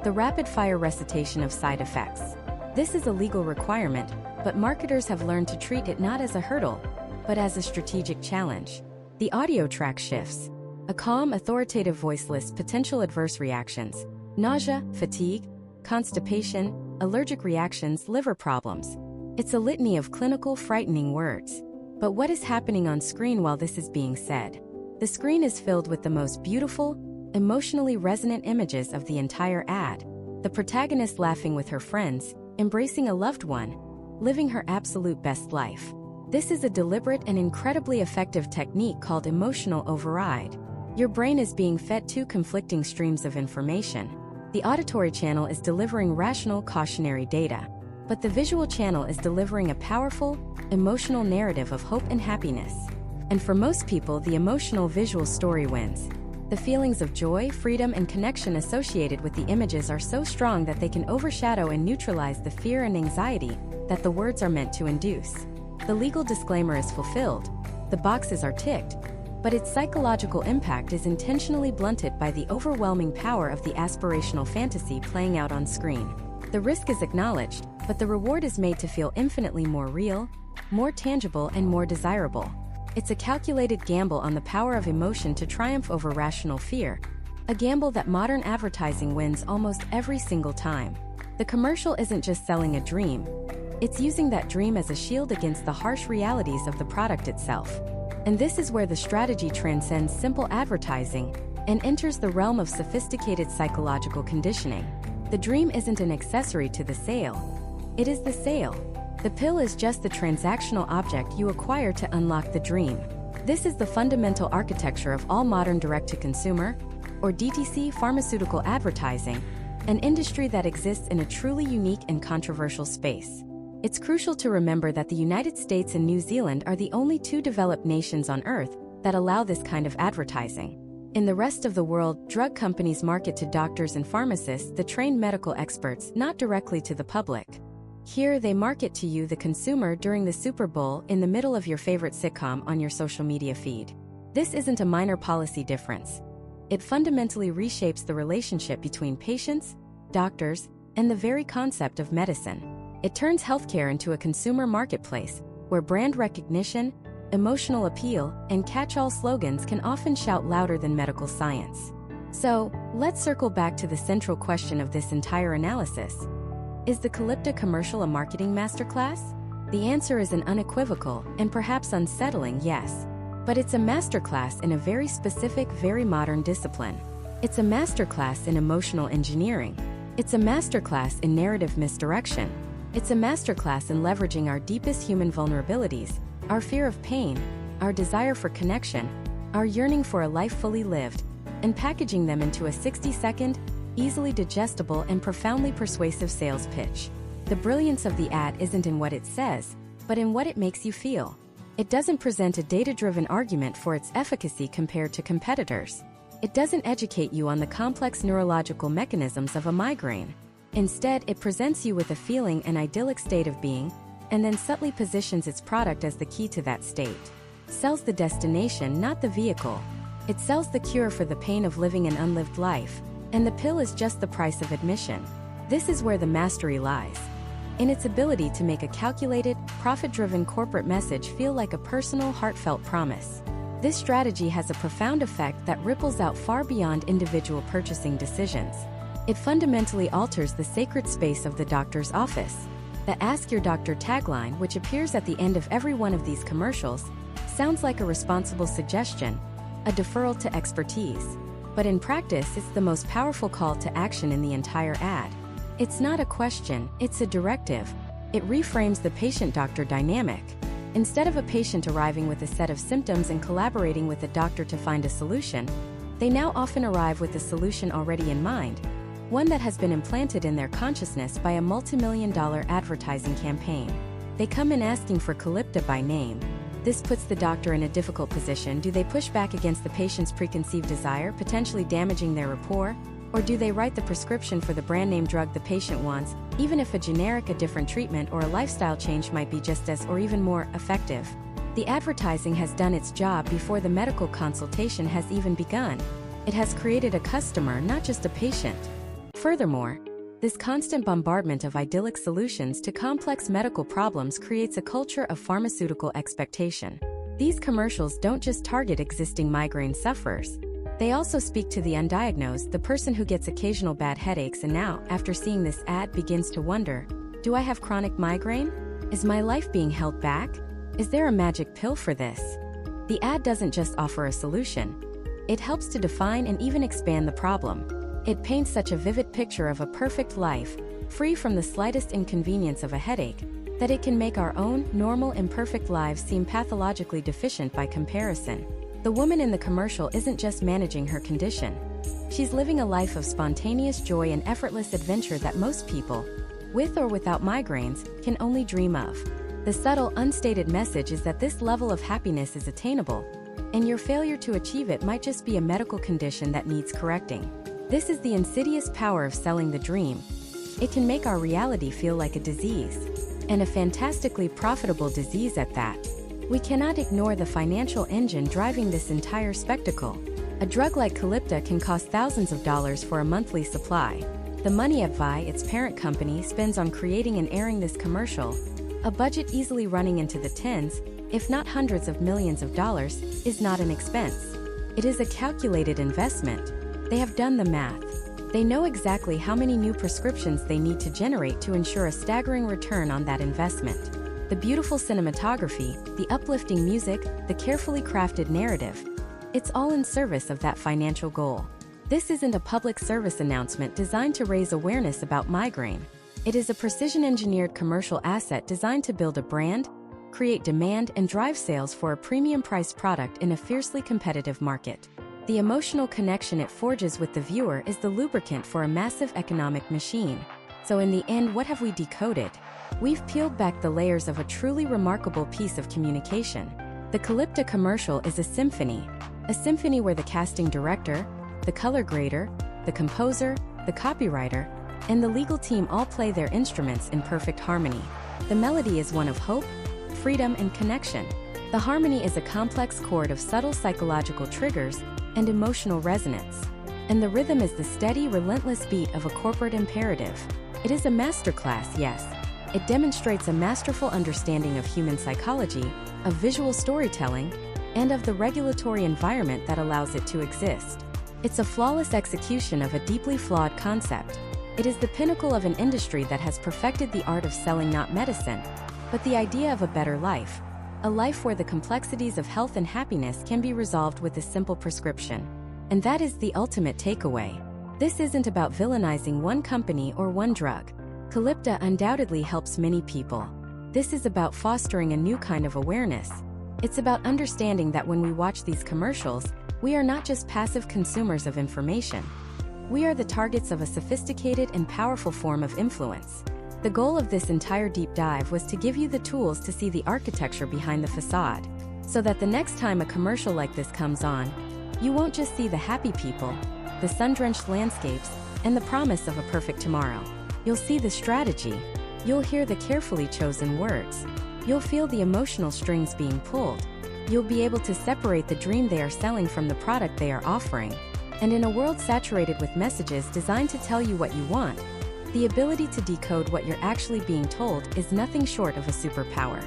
the rapid-fire recitation of side effects. This is a legal requirement, but marketers have learned to treat it not as a hurdle, but as a strategic challenge. The audio track shifts. A calm, authoritative voice lists potential adverse reactions: nausea, fatigue, constipation, allergic reactions, liver problems. It's a litany of clinical, frightening words. But what is happening on screen while this is being said? The screen is filled with the most beautiful, emotionally resonant images of the entire ad. The protagonist laughing with her friends, embracing a loved one, living her absolute best life. This is a deliberate and incredibly effective technique called emotional override. Your brain is being fed two conflicting streams of information: The auditory channel is delivering rational cautionary data, but the visual channel is delivering a powerful, emotional narrative of hope and happiness. And for most people, the emotional visual story wins. The feelings of joy, freedom, and connection associated with the images are so strong that they can overshadow and neutralize the fear and anxiety that the words are meant to induce. The legal disclaimer is fulfilled, the boxes are ticked, but its psychological impact is intentionally blunted by the overwhelming power of the aspirational fantasy playing out on screen. The risk is acknowledged, but the reward is made to feel infinitely more real, more tangible, and more desirable. It's a calculated gamble on the power of emotion to triumph over rational fear, a gamble that modern advertising wins almost every single time. The commercial isn't just selling a dream, it's using that dream as a shield against the harsh realities of the product itself. And this is where the strategy transcends simple advertising and enters the realm of sophisticated psychological conditioning. The dream isn't an accessory to the sale, it is the sale. The pill is just the transactional object you acquire to unlock the dream. This is the fundamental architecture of all modern direct-to-consumer, or DTC, pharmaceutical advertising, an industry that exists in a truly unique and controversial space. It's crucial to remember that the United States and New Zealand are the only two developed nations on Earth that allow this kind of advertising. In the rest of the world, drug companies market to doctors and pharmacists, the trained medical experts, not directly to the public. Here, they market to you, the consumer, during the Super Bowl, in the middle of your favorite sitcom on your social media feed. This isn't a minor policy difference. It fundamentally reshapes the relationship between patients, doctors, and the very concept of medicine. It turns healthcare into a consumer marketplace, where brand recognition, emotional appeal, and catch-all slogans can often shout louder than medical science. So, let's circle back to the central question of this entire analysis. Is the Qulipta commercial a marketing masterclass? The answer is an unequivocal, and perhaps unsettling yes. But it's a masterclass in a very specific, very modern discipline. It's a masterclass in emotional engineering. It's a masterclass in narrative misdirection. It's a masterclass in leveraging our deepest human vulnerabilities, our fear of pain, our desire for connection, our yearning for a life fully lived, and packaging them into a 60-second, easily digestible and profoundly persuasive sales pitch. The brilliance of the ad isn't in what it says, but in what it makes you feel. It doesn't present a data-driven argument for its efficacy compared to competitors. It doesn't educate you on the complex neurological mechanisms of a migraine. Instead, it presents you with a feeling, an idyllic state of being, and then subtly positions its product as the key to that state. Sells the destination, not the vehicle. It sells the cure for the pain of living an unlived life, and the pill is just the price of admission. This is where the mastery lies. In its ability to make a calculated, profit-driven corporate message feel like a personal, heartfelt promise. This strategy has a profound effect that ripples out far beyond individual purchasing decisions. It fundamentally alters the sacred space of the doctor's office. The Ask Your Doctor tagline, which appears at the end of every one of these commercials, sounds like a responsible suggestion, a deferral to expertise. But in practice, it's the most powerful call to action in the entire ad. It's not a question, it's a directive. It reframes the patient-doctor dynamic. Instead of a patient arriving with a set of symptoms and collaborating with a doctor to find a solution, they now often arrive with a solution already in mind, one that has been implanted in their consciousness by a multi-million-dollar advertising campaign. They come in asking for Qulipta by name. This puts the doctor in a difficult position. Do they push back against the patient's preconceived desire, potentially damaging their rapport? Or do they write the prescription for the brand name drug the patient wants, even if a generic, a different treatment, or a lifestyle change might be just as or even more effective? The advertising has done its job before the medical consultation has even begun. It has created a customer, not just a patient. Furthermore, this constant bombardment of idyllic solutions to complex medical problems creates a culture of pharmaceutical expectation. These commercials don't just target existing migraine sufferers. They also speak to the undiagnosed, the person who gets occasional bad headaches and now, after seeing this ad, begins to wonder, do I have chronic migraine? Is my life being held back? Is there a magic pill for this? The ad doesn't just offer a solution. It helps to define and even expand the problem. It paints such a vivid picture of a perfect life, free from the slightest inconvenience of a headache, that it can make our own, normal, imperfect lives seem pathologically deficient by comparison. The woman in the commercial isn't just managing her condition. She's living a life of spontaneous joy and effortless adventure that most people, with or without migraines, can only dream of. The subtle, unstated message is that this level of happiness is attainable, and your failure to achieve it might just be a medical condition that needs correcting. This is the insidious power of selling the dream. It can make our reality feel like a disease, and a fantastically profitable disease at that. We cannot ignore the financial engine driving this entire spectacle. A drug like Qulipta can cost thousands of dollars for a monthly supply. The money AbbVie, its parent company, spends on creating and airing this commercial, a budget easily running into the tens, if not hundreds of millions of dollars, is not an expense. It is a calculated investment. They have done the math. They know exactly how many new prescriptions they need to generate to ensure a staggering return on that investment. The beautiful cinematography, the uplifting music, the carefully crafted narrative, it's all in service of that financial goal. This isn't a public service announcement designed to raise awareness about migraine. It is a precision-engineered commercial asset designed to build a brand, create demand, and drive sales for a premium-priced product in a fiercely competitive market. The emotional connection it forges with the viewer is the lubricant for a massive economic machine. So in the end, what have we decoded? We've peeled back the layers of a truly remarkable piece of communication. The Qulipta commercial is a symphony where the casting director, the color grader, the composer, the copywriter, and the legal team all play their instruments in perfect harmony. The melody is one of hope, freedom, and connection. The harmony is a complex chord of subtle psychological triggers and emotional resonance. And the rhythm is the steady, relentless beat of a corporate imperative. It is a masterclass, yes. It demonstrates a masterful understanding of human psychology, of visual storytelling, and of the regulatory environment that allows it to exist. It's a flawless execution of a deeply flawed concept. It is the pinnacle of an industry that has perfected the art of selling not medicine, but the idea of a better life. A life where the complexities of health and happiness can be resolved with a simple prescription. And that is the ultimate takeaway. This isn't about villainizing one company or one drug. Qulipta undoubtedly helps many people. This is about fostering a new kind of awareness. It's about understanding that when we watch these commercials, we are not just passive consumers of information. We are the targets of a sophisticated and powerful form of influence. The goal of this entire deep dive was to give you the tools to see the architecture behind the facade, so that the next time a commercial like this comes on, you won't just see the happy people, the sun-drenched landscapes, and the promise of a perfect tomorrow. You'll see the strategy. You'll hear the carefully chosen words. You'll feel the emotional strings being pulled. You'll be able to separate the dream they are selling from the product they are offering. And in a world saturated with messages designed to tell you what you want, the ability to decode what you're actually being told is nothing short of a superpower.